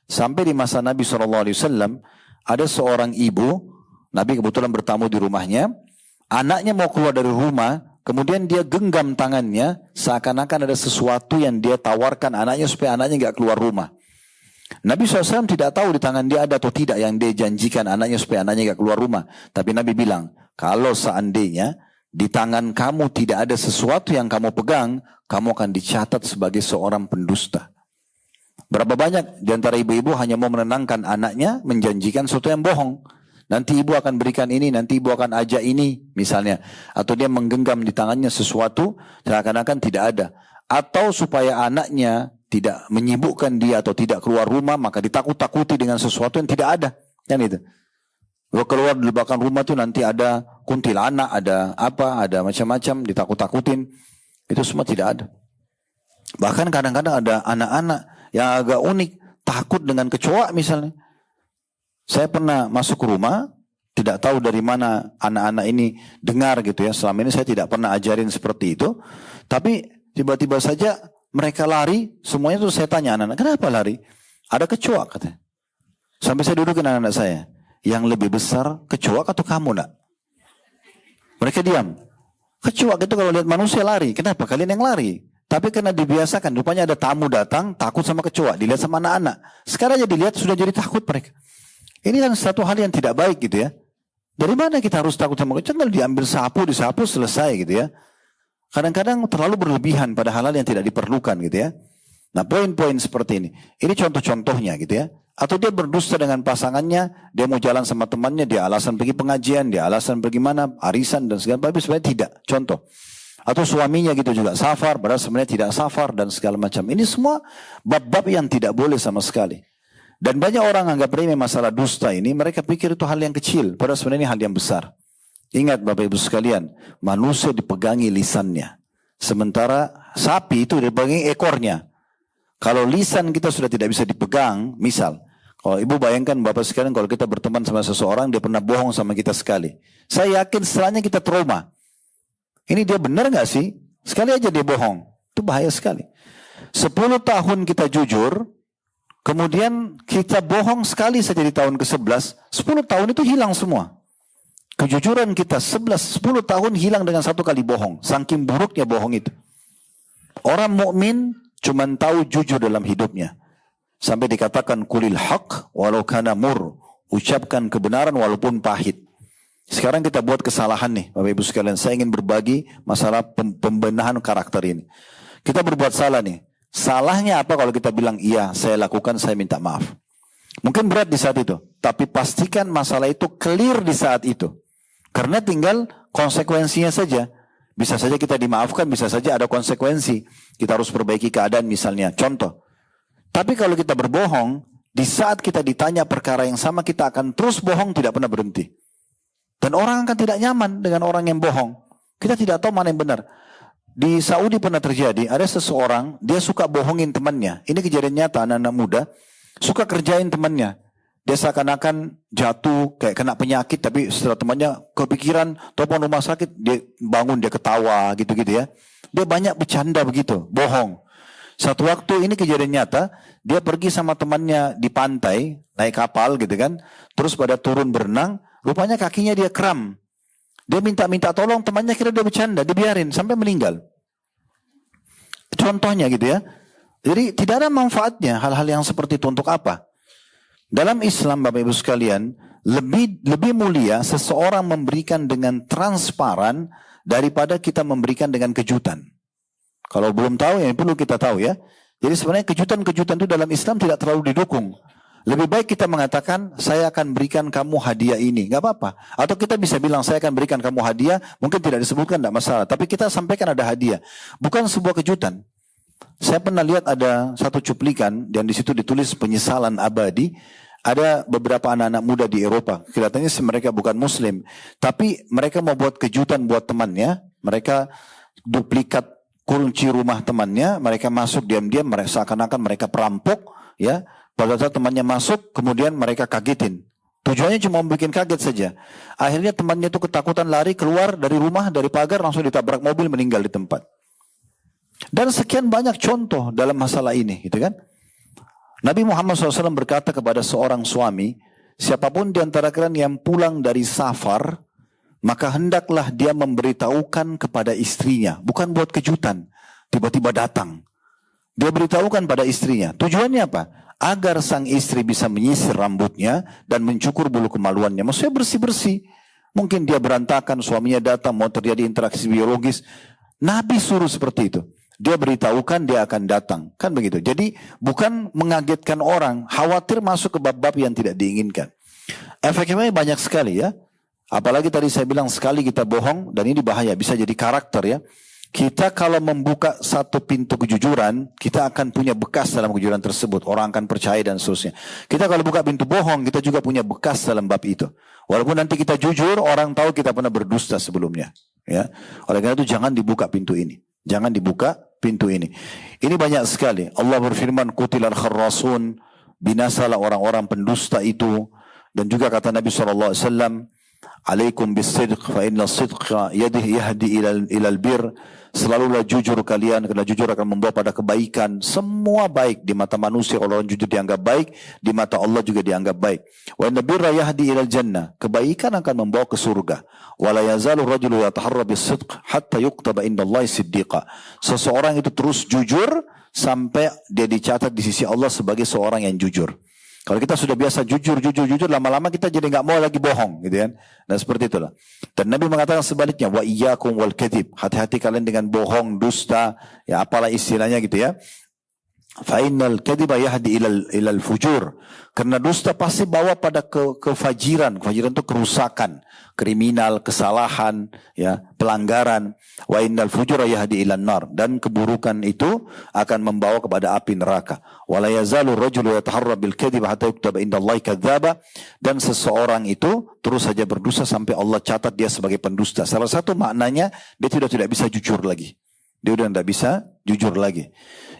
Sampai di masa Nabi SAW, ada seorang ibu, Nabi kebetulan bertamu di rumahnya, anaknya mau keluar dari rumah, kemudian dia genggam tangannya, seakan-akan ada sesuatu yang dia tawarkan anaknya supaya anaknya nggak keluar rumah. Nabi SAW tidak tahu di tangan dia ada atau tidak yang dia janjikan anaknya supaya anaknya nggak keluar rumah. Tapi Nabi bilang, kalau seandainya di tangan kamu tidak ada sesuatu yang kamu pegang, kamu akan dicatat sebagai seorang pendusta. Berapa banyak di antara ibu-ibu hanya mau menenangkan anaknya, menjanjikan sesuatu yang bohong. Nanti ibu akan berikan ini, nanti ibu akan ajak ini, misalnya. Atau dia menggenggam di tangannya sesuatu, seakan-akan tidak ada. Atau supaya anaknya tidak menyibukkan dia atau tidak keluar rumah, maka ditakut-takuti dengan sesuatu yang tidak ada. Kan itu. Kalau keluar di belakang rumah tuh nanti ada kuntilanak, ada apa, ada macam-macam, ditakut-takutin. Itu semua tidak ada. Bahkan kadang-kadang ada anak-anak yang agak unik, takut dengan kecoa misalnya. Saya pernah masuk ke rumah, tidak tahu dari mana anak-anak ini dengar gitu ya. Selama ini saya tidak pernah ajarin seperti itu. Tapi tiba-tiba saja mereka lari, semuanya tuh saya tanya anak-anak, kenapa lari? Ada kecoa katanya. Sampai saya dudukin anak-anak saya. Yang lebih besar kecoa atau kamu nak? Mereka diam. Kecoa itu kalau lihat manusia lari. Kenapa? Kalian yang lari. Tapi karena dibiasakan, rupanya ada tamu datang, takut sama kecoa. Dilihat sama anak-anak. Sekarang aja dilihat sudah jadi takut mereka. Ini kan satu hal yang tidak baik gitu ya. Dari mana kita harus takut sama kecoa? Tinggal diambil sapu, disapu, selesai gitu ya. kadang-kadang terlalu berlebihan pada hal-hal yang tidak diperlukan gitu ya. Nah, poin-poin seperti ini contoh-contohnya gitu ya. Atau dia berdusta dengan pasangannya, dia mau jalan sama temannya, dia alasan pergi pengajian, dia alasan pergi mana, arisan dan segala macam, sebenarnya tidak. Contoh. Atau suaminya gitu juga safar, padahal sebenarnya tidak safar dan segala macam. Ini semua bab-bab yang tidak boleh sama sekali. Dan banyak orang anggap remeh masalah dusta ini, mereka pikir itu hal yang kecil, padahal sebenarnya hal yang besar. Ingat Bapak Ibu sekalian, manusia dipegangi lisannya. Sementara sapi itu dipegangi ekornya. Kalau lisan kita sudah tidak bisa dipegang, misal, kalau Ibu bayangkan Bapak sekalian kalau kita berteman sama seseorang, dia pernah bohong sama kita sekali. Saya yakin setelahnya kita trauma. Ini dia benar gak sih? Sekali aja dia bohong. Itu bahaya sekali. 10 tahun kita jujur, kemudian kita bohong sekali saja di tahun ke-11, 10 tahun itu hilang semua. Kejujuran kita 10 tahun hilang dengan satu kali bohong. Saking buruknya bohong itu. Orang mukmin cuma tahu jujur dalam hidupnya. Sampai dikatakan kulil haq walau kana mur. Ucapkan kebenaran walaupun pahit. Sekarang kita buat kesalahan nih Bapak Ibu sekalian. Saya ingin berbagi masalah pembenahan karakter ini. Kita berbuat salah nih. Salahnya apa kalau kita bilang iya saya lakukan, saya minta maaf. Mungkin berat di saat itu. Tapi pastikan masalah itu clear di saat itu. Karena tinggal konsekuensinya saja. Bisa saja kita dimaafkan, bisa saja ada konsekuensi. Kita harus perbaiki keadaan misalnya. Contoh. Tapi kalau kita berbohong, di saat kita ditanya perkara yang sama, kita akan terus bohong, tidak pernah berhenti. Dan orang akan tidak nyaman dengan orang yang bohong. Kita tidak tahu mana yang benar. Di Saudi pernah terjadi, ada seseorang, dia suka bohongin temannya. Ini kejadian nyata, anak-anak muda. Suka kerjain temannya. Dia seakan-akan jatuh, kayak kena penyakit. Tapi setelah temannya kepikiran, telepon rumah sakit, dia bangun, dia ketawa, gitu-gitu ya. Dia banyak bercanda begitu, bohong. Satu waktu ini kejadian nyata, dia pergi sama temannya di pantai, naik kapal gitu kan. Terus pada turun berenang, rupanya kakinya dia kram. Dia minta tolong, temannya kira dia bercanda, dibiarin sampai meninggal. Contohnya gitu ya. Jadi tidak ada manfaatnya hal-hal yang seperti itu untuk apa? Dalam Islam Bapak Ibu sekalian, lebih mulia seseorang memberikan dengan transparan daripada kita memberikan dengan kejutan. Kalau belum tahu ya perlu kita tahu ya. Jadi sebenarnya kejutan-kejutan itu dalam Islam tidak terlalu didukung. Lebih baik kita mengatakan, saya akan berikan kamu hadiah ini. Gak apa-apa. Atau kita bisa bilang, saya akan berikan kamu hadiah. Mungkin tidak disebutkan, tidak masalah. Tapi kita sampaikan ada hadiah. Bukan sebuah kejutan. Saya pernah lihat ada satu cuplikan, dan di situ ditulis penyesalan abadi. Ada beberapa anak-anak muda di Eropa. Kelihatannya mereka bukan muslim. Tapi mereka mau buat kejutan buat temannya. Mereka duplikat kunci rumah temannya. Mereka masuk diam-diam. Seakan-akan mereka perampok. Ya. Pada saat temannya masuk, kemudian mereka kagetin. Tujuannya cuma bikin kaget saja. Akhirnya temannya itu ketakutan lari keluar dari rumah, dari pagar, langsung ditabrak mobil, meninggal di tempat. Dan sekian banyak contoh dalam masalah ini, gitu kan? Nabi Muhammad SAW berkata kepada seorang suami, siapapun di antara kalian yang pulang dari safar, maka hendaklah dia memberitahukan kepada istrinya, bukan buat kejutan, tiba-tiba datang. Dia beritahukan pada istrinya. Tujuannya apa? Agar sang istri bisa menyisir rambutnya dan mencukur bulu kemaluannya. Maksudnya bersih-bersih. Mungkin dia berantakan, suaminya datang, mau terjadi interaksi biologis. Nabi suruh seperti itu. Dia beritahukan, dia akan datang. Kan begitu. Jadi bukan mengagetkan orang, khawatir masuk ke bab-bab yang tidak diinginkan. Efeknya banyak sekali ya. Apalagi tadi saya bilang sekali kita bohong, dan ini bahaya, bisa jadi karakter ya. Kita kalau membuka satu pintu kejujuran, kita akan punya bekas dalam kejujuran tersebut. Orang akan percaya dan seterusnya. Kita kalau buka pintu bohong, kita juga punya bekas dalam bab itu. Walaupun nanti kita jujur, orang tahu kita pernah berdusta sebelumnya. Ya. Oleh karena itu jangan dibuka pintu ini. Jangan dibuka pintu ini. Ini banyak sekali. Allah berfirman, Qutilal kharrasun, binasalah orang-orang pendusta itu. Dan juga kata Nabi SAW, Alaikum bisidq fa inna sidqa yahdi ilal bir. Selalulah jujur kalian, karena jujur akan membawa pada kebaikan. Semua baik di mata manusia, kalau orang jujur dianggap baik, di mata Allah juga dianggap baik. Wa inna birra yahdi ilal jannah. Kebaikan akan membawa ke surga. Wa la yazalu rajulu yataharra bisidq hatta yuktaba indallahi siddiqa. Seseorang itu terus jujur sampai dia dicatat di sisi Allah sebagai seorang yang jujur. Kalau kita sudah biasa jujur, lama-lama kita jadi nggak mau lagi bohong, gitu kan? Dan seperti itulah. Dan Nabi mengatakan sebaliknya, wa iyyakum wal kadhib. Hati-hati kalian dengan bohong, dusta, ya apalah istilahnya gitu ya. Fa'innal kadhiba yahdi ilal fujur. Karena dusta pasti bawa pada kefajiran. Kefajiran itu kerusakan, kriminal, kesalahan, ya, pelanggaran. Wa innal fujura yahdi ilan nar. Dan keburukan itu akan membawa kepada api neraka. Wa la yazalu rajulu yataharra bil kadhiba hatta yuktaba indallahi kadzdzaba. Dan seseorang itu terus saja berdusta sampai Allah catat dia sebagai pendusta. Salah satu maknanya dia tidak bisa jujur lagi. Dia udah tidak bisa jujur lagi.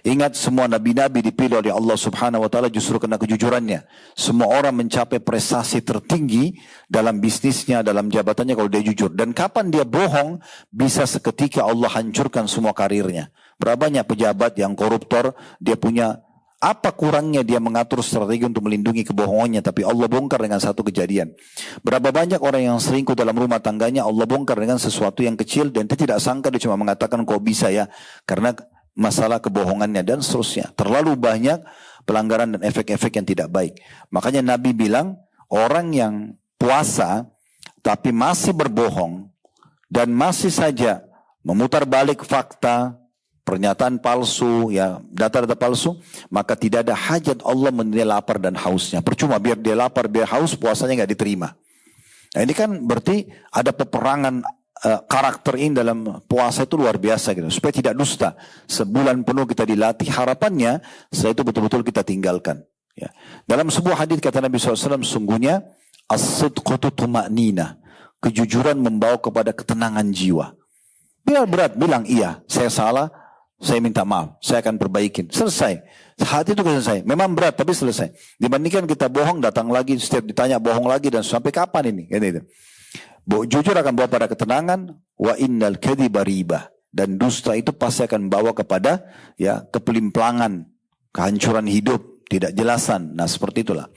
Ingat, semua nabi-nabi dipilih oleh Allah Subhanahu wa taala justru karena kejujurannya. Semua orang mencapai prestasi tertinggi dalam bisnisnya, dalam jabatannya kalau dia jujur. Dan kapan dia bohong, bisa seketika Allah hancurkan semua karirnya. Berapa banyak pejabat yang koruptor, dia punya apa kurangnya dia mengatur strategi untuk melindungi kebohongannya, tapi Allah bongkar dengan satu kejadian. Berapa banyak orang yang selingkuh dalam rumah tangganya, Allah bongkar dengan sesuatu yang kecil dan dia tidak sangka, dia cuma mengatakan kok bisa ya, karena masalah kebohongannya dan seterusnya. Terlalu banyak pelanggaran dan efek-efek yang tidak baik. Makanya Nabi bilang, orang yang puasa tapi masih berbohong dan masih saja memutar balik fakta, pernyataan palsu, ya, data-data palsu, maka tidak ada hajat Allah menilai lapar dan hausnya. Percuma, biar dia lapar, biar haus, puasanya nggak diterima. Nah, ini kan berarti ada peperangan karakter ini dalam puasa itu luar biasa gitu. Supaya tidak dusta. Sebulan penuh kita dilatih, harapannya setelah itu betul-betul kita tinggalkan. Ya. Dalam sebuah hadis kata Nabi SAW, sungguhnya as-sidqu tuma'nina. Kejujuran membawa kepada ketenangan jiwa. Biar berat, bilang iya, saya salah, saya minta maaf, saya akan perbaikin. Selesai. Hati itu selesai. Memang berat, tapi selesai. Dibandingkan kita bohong, datang lagi, setiap ditanya bohong lagi, dan sampai kapan ini? Gitu. Jujur akan bawa pada ketenangan. Wa innal kadhiba riba. Dan dusta itu pasti akan bawa kepada ya kepelimplangan, kehancuran hidup, tidak jelasan. Nah seperti itulah.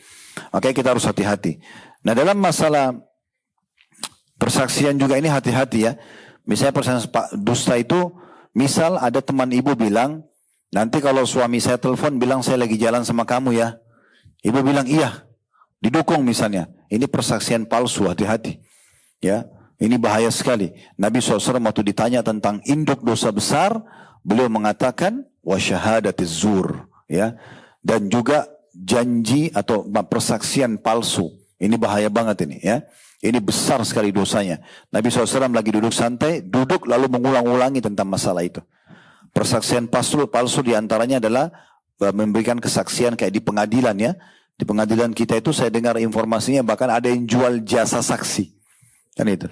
Makanya kita harus hati-hati. Nah dalam masalah persaksian juga ini hati-hati ya. Misalnya persaksian dusta itu, misal ada teman ibu bilang, nanti kalau suami saya telepon bilang saya lagi jalan sama kamu ya. Ibu bilang iya, didukung misalnya. Ini persaksian palsu, hati-hati. Ya, ini bahaya sekali. Nabi SAW waktu ditanya tentang induk dosa besar, beliau mengatakan wa syahadatiz zur, ya, dan juga janji atau persaksian palsu. Ini bahaya banget ini, ya. Ini besar sekali dosanya. Nabi SAW lagi duduk santai, duduk lalu mengulang-ulangi tentang masalah itu. Persaksian palsu diantaranya adalah memberikan kesaksian kayak di pengadilan ya. Di pengadilan kita itu saya dengar informasinya bahkan ada yang jual jasa saksi. Kan itu.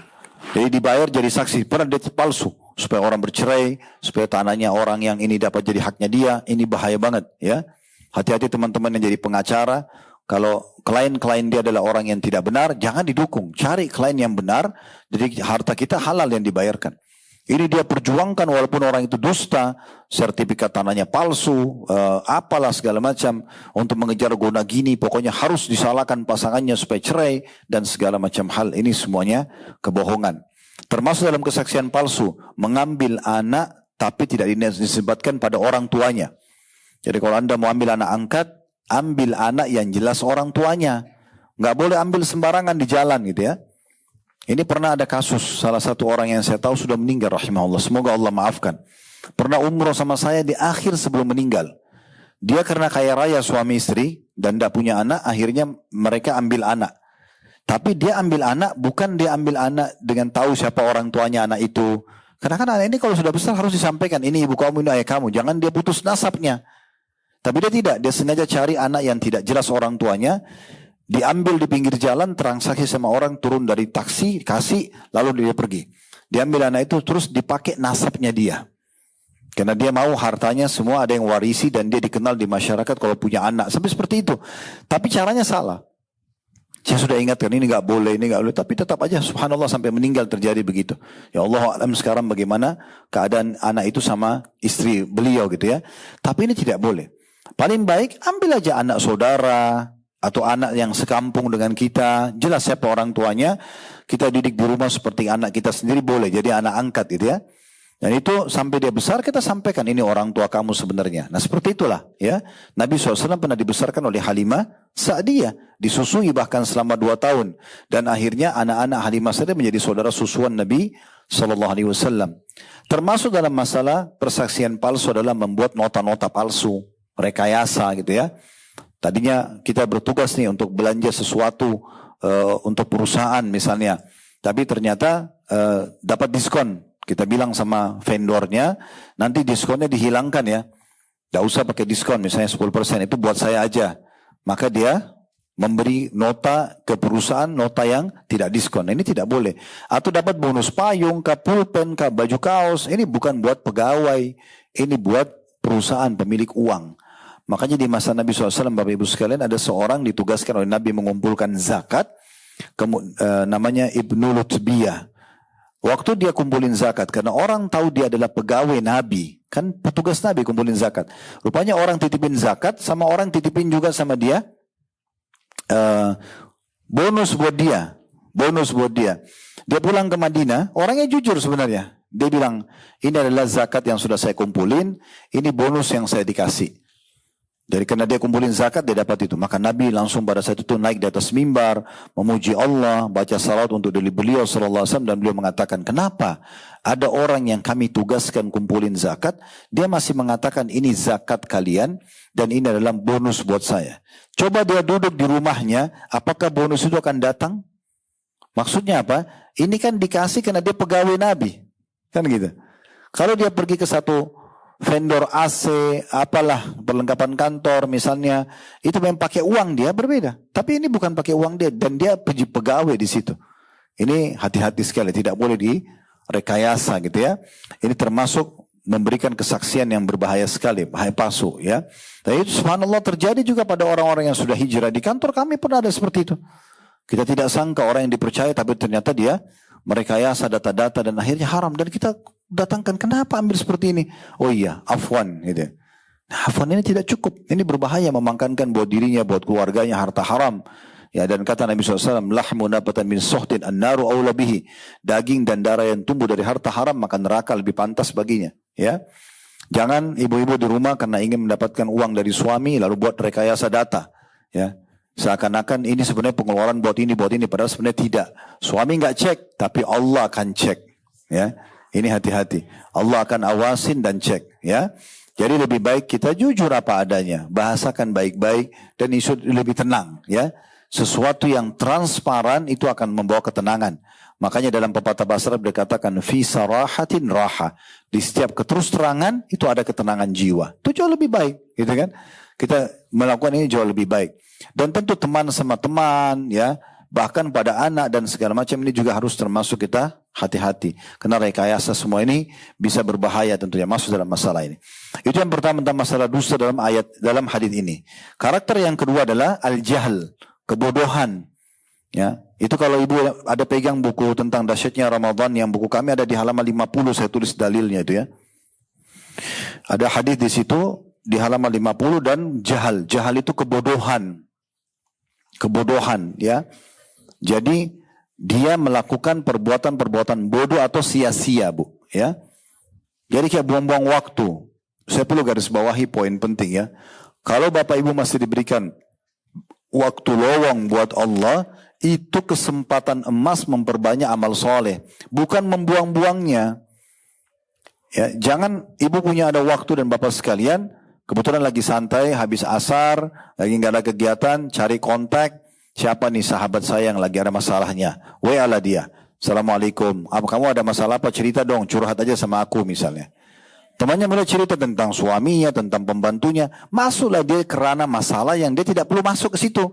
Jadi dibayar jadi saksi, pernah dia palsu. Supaya orang bercerai, supaya tanahnya orang yang ini dapat jadi haknya dia. Ini bahaya banget ya. Hati-hati teman-teman yang jadi pengacara. Kalau klien-klien dia adalah orang yang tidak benar, jangan didukung. Cari klien yang benar, jadi harta kita halal yang dibayarkan. Ini dia perjuangkan walaupun orang itu dusta, sertifikat tanahnya palsu, apalah segala macam untuk mengejar guna gini, pokoknya harus disalahkan pasangannya supaya cerai dan segala macam hal. Ini semuanya kebohongan. Termasuk dalam kesaksian palsu, mengambil anak tapi tidak disebutkan pada orang tuanya. Jadi kalau Anda mau ambil anak angkat, ambil anak yang jelas orang tuanya. Nggak boleh ambil sembarangan di jalan gitu ya. Ini pernah ada kasus, salah satu orang yang saya tahu sudah meninggal rahimahullah. Semoga Allah maafkan. Pernah umroh sama saya di akhir sebelum meninggal. Dia karena kaya raya suami istri dan tidak punya anak, akhirnya mereka ambil anak. Tapi dia ambil anak, bukan dia ambil anak dengan tahu siapa orang tuanya anak itu. Karena kan anak ini kalau sudah besar harus disampaikan, ini ibu kamu, ini ayah kamu. Jangan dia putus nasabnya. Tapi dia tidak, dia sengaja cari anak yang tidak jelas orang tuanya. Diambil di pinggir jalan, transaksi sama orang, turun dari taksi, kasih, lalu dia pergi. Diambil anak itu terus dipakai nasabnya dia. Karena dia mau hartanya semua ada yang warisi dan dia dikenal di masyarakat kalau punya anak. Sampai seperti itu. Tapi caranya salah. Saya sudah ingatkan ini nggak boleh, ini nggak boleh. Tapi tetap aja subhanallah sampai meninggal terjadi begitu. Ya Allah alam sekarang bagaimana keadaan anak itu sama istri beliau gitu ya. Tapi ini tidak boleh. Paling baik ambil aja anak saudara atau anak yang sekampung dengan kita, jelas siapa orang tuanya, kita didik di rumah seperti anak kita sendiri boleh, jadi anak angkat gitu ya. Dan itu sampai dia besar kita sampaikan ini orang tua kamu sebenarnya. Nah seperti itulah ya. Nabi SAW pernah dibesarkan oleh Halimah Sa'diyah. Disusui bahkan selama 2 tahun. Dan akhirnya anak-anak Halimah Sa'diyah menjadi saudara susuan Nabi SAW. Termasuk dalam masalah persaksian palsu adalah membuat nota-nota palsu. Rekayasa gitu ya. Tadinya kita bertugas nih untuk belanja sesuatu untuk perusahaan misalnya. Tapi ternyata dapat diskon. Kita bilang sama vendornya, nanti diskonnya dihilangkan ya. Tidak usah pakai diskon, misalnya 10%, itu buat saya aja. Maka dia memberi nota ke perusahaan, nota yang tidak diskon. Ini tidak boleh. Atau dapat bonus payung, pulpen, baju kaos. Ini bukan buat pegawai, ini buat perusahaan pemilik uang. Makanya di masa Nabi SAW, Bapak Ibu sekalian, ada seorang ditugaskan oleh Nabi mengumpulkan zakat, namanya Ibnu Lutbiyah. Waktu dia kumpulin zakat, karena orang tahu dia adalah pegawai Nabi, kan petugas Nabi kumpulin zakat. Rupanya orang titipin zakat, sama orang titipin juga sama dia, bonus buat dia. Dia pulang ke Madinah, orangnya jujur sebenarnya. Dia bilang, ini adalah zakat yang sudah saya kumpulin, ini bonus yang saya dikasih. Dari karena dia kumpulin zakat, dia dapat itu. Maka Nabi langsung pada saat itu naik di atas mimbar, memuji Allah, baca salat untuk diri beliau sallallahu alaihi wasallam, dan beliau mengatakan, kenapa ada orang yang kami tugaskan kumpulin zakat, dia masih mengatakan ini zakat kalian, dan ini adalah bonus buat saya. Coba dia duduk di rumahnya, apakah bonus itu akan datang? Maksudnya apa? Ini kan dikasih karena dia pegawai Nabi. Kan gitu. Kalau dia pergi ke satu vendor AC, apalah perlengkapan kantor misalnya, itu memang pakai uang dia berbeda. Tapi ini bukan pakai uang dia, dan dia pegawai di situ. Ini hati-hati sekali, tidak boleh direkayasa gitu ya. Ini termasuk memberikan kesaksian yang berbahaya sekali, bahaya palsu ya. Dan itu subhanallah terjadi juga pada orang-orang yang sudah hijrah. Di kantor kami pun ada seperti itu. Kita tidak sangka orang yang dipercaya, tapi ternyata dia merekayasa data-data dan akhirnya haram. Dan kita datangkan, kenapa ambil seperti ini? Oh iya, afwan gitu. Nah, afwan ini tidak cukup. Ini berbahaya, memangkankan buat dirinya, buat keluarganya, harta haram. Ya, dan kata Nabi SAW, lahmu nabatan min suhtin an-naru awla bihi. Daging dan darah yang tumbuh dari harta haram, maka neraka lebih pantas baginya. Ya, jangan ibu-ibu di rumah karena ingin mendapatkan uang dari suami lalu buat rekayasa data. Ya, seakan-akan ini sebenarnya pengeluaran buat ini, padahal sebenarnya tidak. Suami nggak cek, tapi Allah akan cek. Ya, ini hati-hati. Allah akan awasin dan cek. Ya, jadi lebih baik kita jujur apa adanya, bahasakan baik-baik dan isu lebih tenang. Ya, sesuatu yang transparan itu akan membawa ketenangan. Makanya dalam pepatah bahasa Arab dikatakan fi sarahatin raha. Di setiap keterus-terangan itu ada ketenangan jiwa. Itu jauh lebih baik, gitu kan? Kita melakukan ini jauh lebih baik. Dan tentu teman sama teman, ya, bahkan pada anak dan segala macam ini juga harus termasuk kita hati-hati. Karena rekayasa semua ini bisa berbahaya tentunya masuk dalam masalah ini. Itu yang pertama tentang masalah dusta dalam hadis ini. Karakter yang kedua adalah al-jahl, kebodohan. Ya, itu kalau ibu ada pegang buku tentang dahsyatnya Ramadan, yang buku kami ada di halaman 50, saya tulis dalilnya itu ya. Ada hadis di situ di halaman 50 dan jahal. Jahal itu kebodohan. Kebodohan ya. Jadi dia melakukan perbuatan-perbuatan bodoh atau sia-sia, Bu, ya. Jadi kayak buang-buang waktu. Saya perlu garis bawahi poin penting ya. Kalau Bapak Ibu masih diberikan waktu lowong buat Allah, itu kesempatan emas memperbanyak amal soleh, bukan membuang-buangnya. Ya, jangan ibu punya ada waktu dan bapak sekalian, kebetulan lagi santai, habis asar, lagi nggak ada kegiatan, cari kontak, siapa nih sahabat saya yang lagi ada masalahnya, WA lah dia, Assalamualaikum, kamu ada masalah apa, cerita dong, curhat aja sama aku misalnya. Temannya mulai cerita tentang suaminya, tentang pembantunya, masuklah dia kerana masalah yang dia tidak perlu masuk ke situ.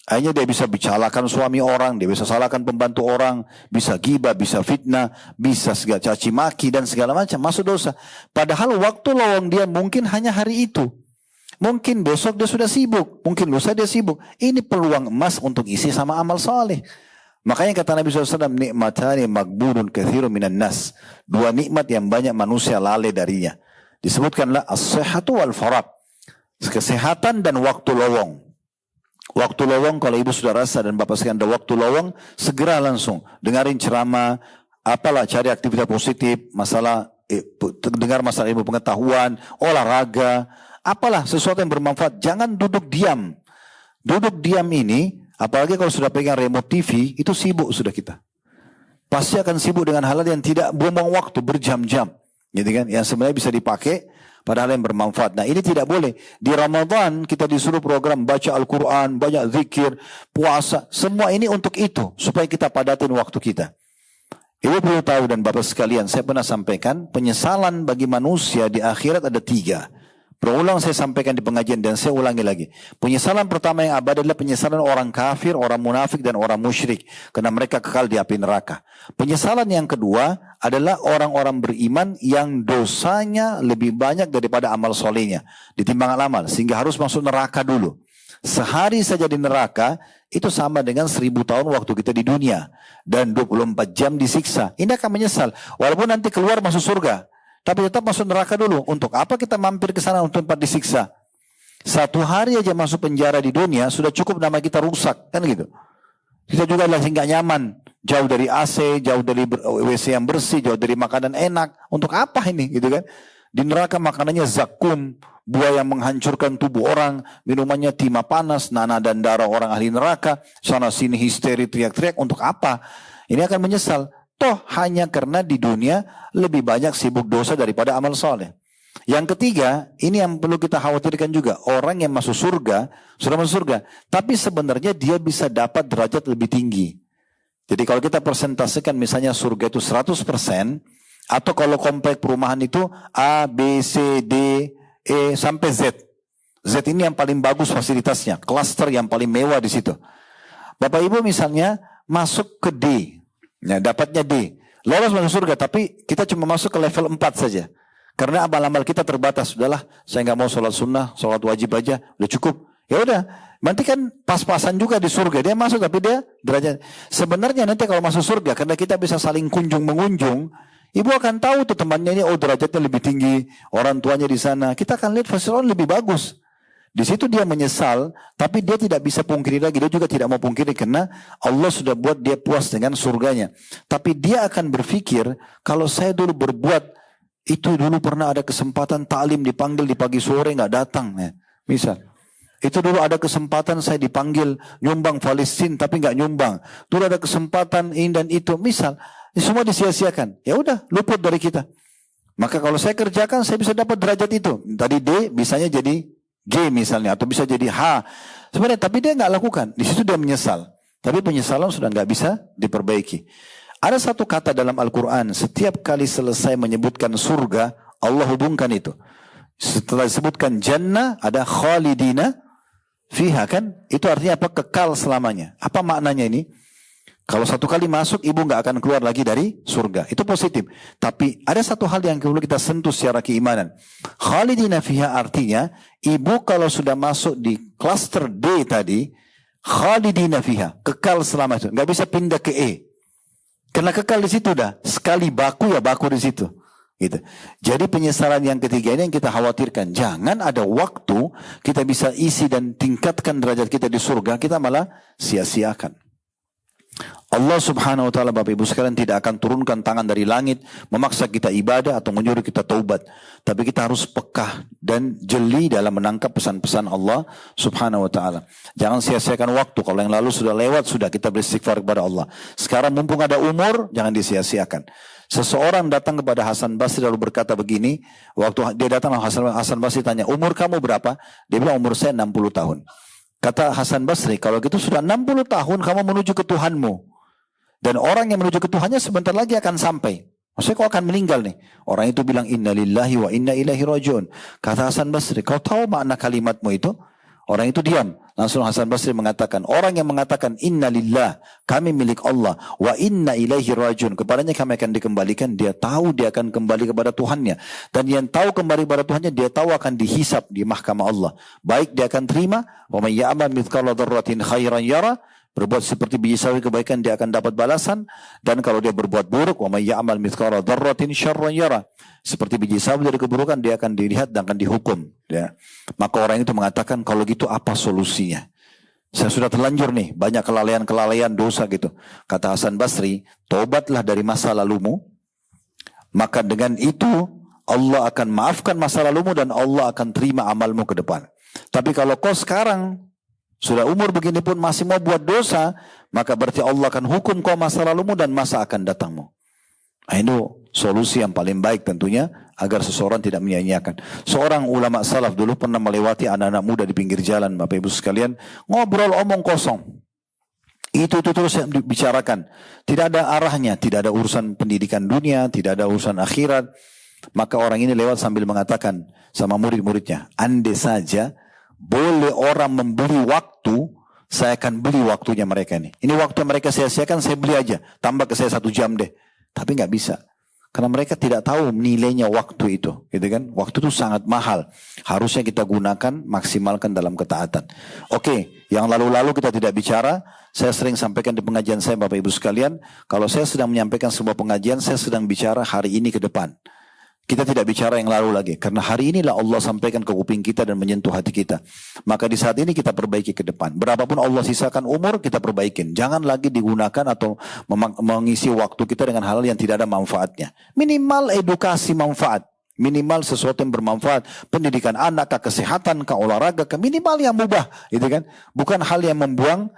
Akhirnya dia bisa bicarakan suami orang, dia bisa salahkan pembantu orang, bisa gibah, bisa fitnah, bisa segala caci maki dan segala macam, masuk dosa. Padahal waktu lowong dia mungkin hanya hari itu. Mungkin besok dia sudah sibuk, mungkin lusa dia sibuk. Ini peluang emas untuk isi sama amal soleh. Makanya kata Nabi SAW, nikmatani magbudun kathirun minan nas. 2 nikmat yang banyak manusia lalai darinya. Disebutkanlah as-sihhatu wal farag. Kesehatan dan waktu lowong. Waktu lowong kalau ibu sudah rasa dan bapak sekalian ada waktu lowong, segera langsung dengarin ceramah, apalah cari aktivitas positif, masalah dengar masalah ilmu pengetahuan, olahraga, apalah sesuatu yang bermanfaat. Jangan duduk diam. Duduk diam ini, apalagi kalau sudah pegang remote TV, itu sibuk sudah kita. Pasti akan sibuk dengan hal yang tidak buang waktu berjam-jam, gitu kan? Yang sebenarnya bisa dipakai pada hal yang bermanfaat. Nah, ini tidak boleh. Di Ramadan kita disuruh program baca Al-Quran, banyak zikir, puasa, semua ini untuk itu, supaya kita padatin waktu kita. Ibu perlu tahu dan Bapak sekalian, saya pernah sampaikan, penyesalan bagi manusia di akhirat ada 3. Berulang saya sampaikan di pengajian dan saya ulangi lagi. Penyesalan pertama yang abadi adalah penyesalan orang kafir, orang munafik dan orang musyrik. Karena mereka kekal di api neraka. Penyesalan yang kedua adalah orang-orang beriman yang dosanya lebih banyak daripada amal solehnya. Ditimbang amal, sehingga harus masuk neraka dulu. Sehari saja di neraka, itu sama dengan 1000 tahun waktu kita di dunia. Dan 24 jam disiksa. Ini akan menyesal. Walaupun nanti keluar masuk surga. Tapi tetap masuk neraka dulu. Untuk apa kita mampir ke sana untuk tempat disiksa? 1 hari aja masuk penjara di dunia, sudah cukup nama kita rusak. Kan gitu. Kita juga lagi nggak nyaman. Jauh dari AC, jauh dari WC yang bersih, jauh dari makanan enak. Untuk apa ini? Gitu kan? Di neraka makanannya zakum, buah yang menghancurkan tubuh orang, minumannya timah panas, nanah dan darah orang ahli neraka, sana sini histeri teriak-teriak, untuk apa? Ini akan menyesal. Toh hanya karena di dunia lebih banyak sibuk dosa daripada amal soleh. Yang ketiga, ini yang perlu kita khawatirkan juga. Orang yang masuk surga, sudah masuk surga, tapi sebenarnya dia bisa dapat derajat lebih tinggi. Jadi kalau kita persentasikan misalnya surga itu 100%, atau kalau komplek perumahan itu A, B, C, D, E sampai Z. Z ini yang paling bagus fasilitasnya, klaster yang paling mewah di situ. Bapak Ibu misalnya masuk ke D, ya, dapatnya D, lolos masuk surga, tapi kita cuma masuk ke level 4 saja. Karena amal-amal kita terbatas. Sudahlah, saya nggak mau sholat sunnah, sholat wajib aja, udah cukup. Ya udah, nanti kan pas-pasan juga di surga. Dia masuk tapi dia derajat. Sebenarnya nanti kalau masuk surga, karena kita bisa saling kunjung mengunjung, ibu akan tahu tuh temannya ini, oh derajatnya lebih tinggi, orang tuanya di sana. Kita akan lihat fasilitas lebih bagus. Di situ dia menyesal, tapi dia tidak bisa pungkiri lagi. Dia juga tidak mau pungkiri karena Allah sudah buat dia puas dengan surganya. Tapi dia akan berpikir, kalau saya dulu berbuat, itu dulu pernah ada kesempatan taklim dipanggil di pagi sore nggak datang. Ya. Misal. Itu dulu ada kesempatan saya dipanggil nyumbang Palestina tapi nggak nyumbang. Dulu ada kesempatan ini dan itu. Misal. Semua disia-siakan. Ya udah, luput dari kita. Maka kalau saya kerjakan, saya bisa dapat derajat itu. Tadi D, bisanya jadi G misalnya. Atau bisa jadi H. Sebenarnya, tapi dia nggak lakukan. Di situ dia menyesal. Tapi penyesalan sudah nggak bisa diperbaiki. Ada satu kata dalam Al-Quran. Setiap kali selesai menyebutkan surga, Allah hubungkan itu. Setelah disebutkan jannah, ada khalidina fiha kan. Itu artinya apa? Kekal selamanya. Apa maknanya ini? Kalau satu kali masuk, ibu nggak akan keluar lagi dari surga. Itu positif. Tapi ada satu hal yang perlu kita sentuh secara keimanan. Khalidina fiha artinya, ibu kalau sudah masuk di klaster D tadi, khalidina fiha, kekal selama itu. Nggak bisa pindah ke E. Karena kekal di situ dah. Sekali baku ya baku di situ. Gitu. Jadi penyesalan yang ketiga ini yang kita khawatirkan. Jangan ada waktu kita bisa isi dan tingkatkan derajat kita di surga, kita malah sia-siakan. Allah subhanahu wa ta'ala Bapak Ibu sekalian tidak akan turunkan tangan dari langit memaksa kita ibadah atau menyuruh kita taubat. Tapi kita harus peka dan jeli dalam menangkap pesan-pesan Allah subhanahu wa ta'ala. Jangan sia-siakan waktu. Kalau yang lalu sudah lewat, sudah kita beristighfar kepada Allah. Sekarang mumpung ada umur, jangan disia-siakan. Seseorang datang kepada Hasan Basri lalu berkata begini. Waktu dia datang, Hasan Basri tanya, umur kamu berapa? Dia bilang umur saya 60 tahun. Kata Hasan Basri, kalau gitu sudah 60 tahun kamu menuju ke Tuhanmu. Dan orang yang menuju ke Tuhannya sebentar lagi akan sampai. Maksudnya kau akan meninggal nih. Orang itu bilang, inna lillahi wa inna ilaihi rajiun. Kata Hasan Basri, kau tahu makna kalimatmu itu? Orang itu diam. Langsung Hasan Basri mengatakan, orang yang mengatakan, inna lillah, kami milik Allah. Wa inna ilaihi rajiun. Kepadanya kami akan dikembalikan. Dia tahu dia akan kembali kepada Tuhannya. Dan yang tahu kembali kepada Tuhannya, dia tahu akan dihisap di mahkamah Allah. Baik dia akan terima. Wa man ya'mal mithqala dzarratin khairan yara. Berbuat seperti biji sawi kebaikan dia akan dapat balasan, dan kalau dia berbuat buruk wa may ya'mal mithqala dzarratin syarran yara, seperti biji sawi dari keburukan dia akan dilihat dan akan dihukum ya. Maka orang itu mengatakan, kalau gitu apa solusinya? Saya sudah terlanjur nih, banyak kelalaian dosa gitu. Kata Hasan Basri, tobatlah dari masa lalumu, Maka dengan itu Allah akan maafkan masa lalumu dan Allah akan terima amalmu ke depan. Tapi kalau kau sekarang sudah umur begini pun masih mau buat dosa, maka berarti Allah akan hukum kau masa lalumu dan masa akan datangmu. Nah, itu solusi yang paling baik tentunya agar seseorang tidak menyia-nyiakan. Seorang ulama salaf dulu pernah melewati anak-anak muda di pinggir jalan, Bapak Ibu sekalian, ngobrol omong kosong. Itu terus yang dibicarakan. Tidak ada arahnya, tidak ada urusan pendidikan dunia, tidak ada urusan akhirat. Maka orang ini lewat sambil mengatakan sama murid-muridnya, andai saja boleh orang membeli waktu, saya akan beli waktunya mereka ini. Ini waktu yang mereka sia-siakan, saya beli aja. Tambah ke saya 1 jam deh. Tapi nggak bisa. Karena mereka tidak tahu nilainya waktu itu. Gitu kan? Waktu itu sangat mahal. Harusnya kita gunakan, maksimalkan dalam ketaatan. Oke, yang lalu-lalu kita tidak bicara. Saya sering sampaikan di pengajian saya, Bapak Ibu sekalian. Kalau saya sedang menyampaikan sebuah pengajian, saya sedang bicara hari ini ke depan. Kita tidak bicara yang lalu lagi. Karena hari inilah Allah sampaikan ke kuping kita dan menyentuh hati kita. Maka di saat ini kita perbaiki ke depan. Berapapun Allah sisakan umur, kita perbaikin. Jangan lagi digunakan atau mengisi waktu kita dengan hal yang tidak ada manfaatnya. Minimal edukasi manfaat. Minimal sesuatu yang bermanfaat. Pendidikan anak, kesehatan, olahraga, minimal yang mubah. Gitu kan? Bukan hal yang membuang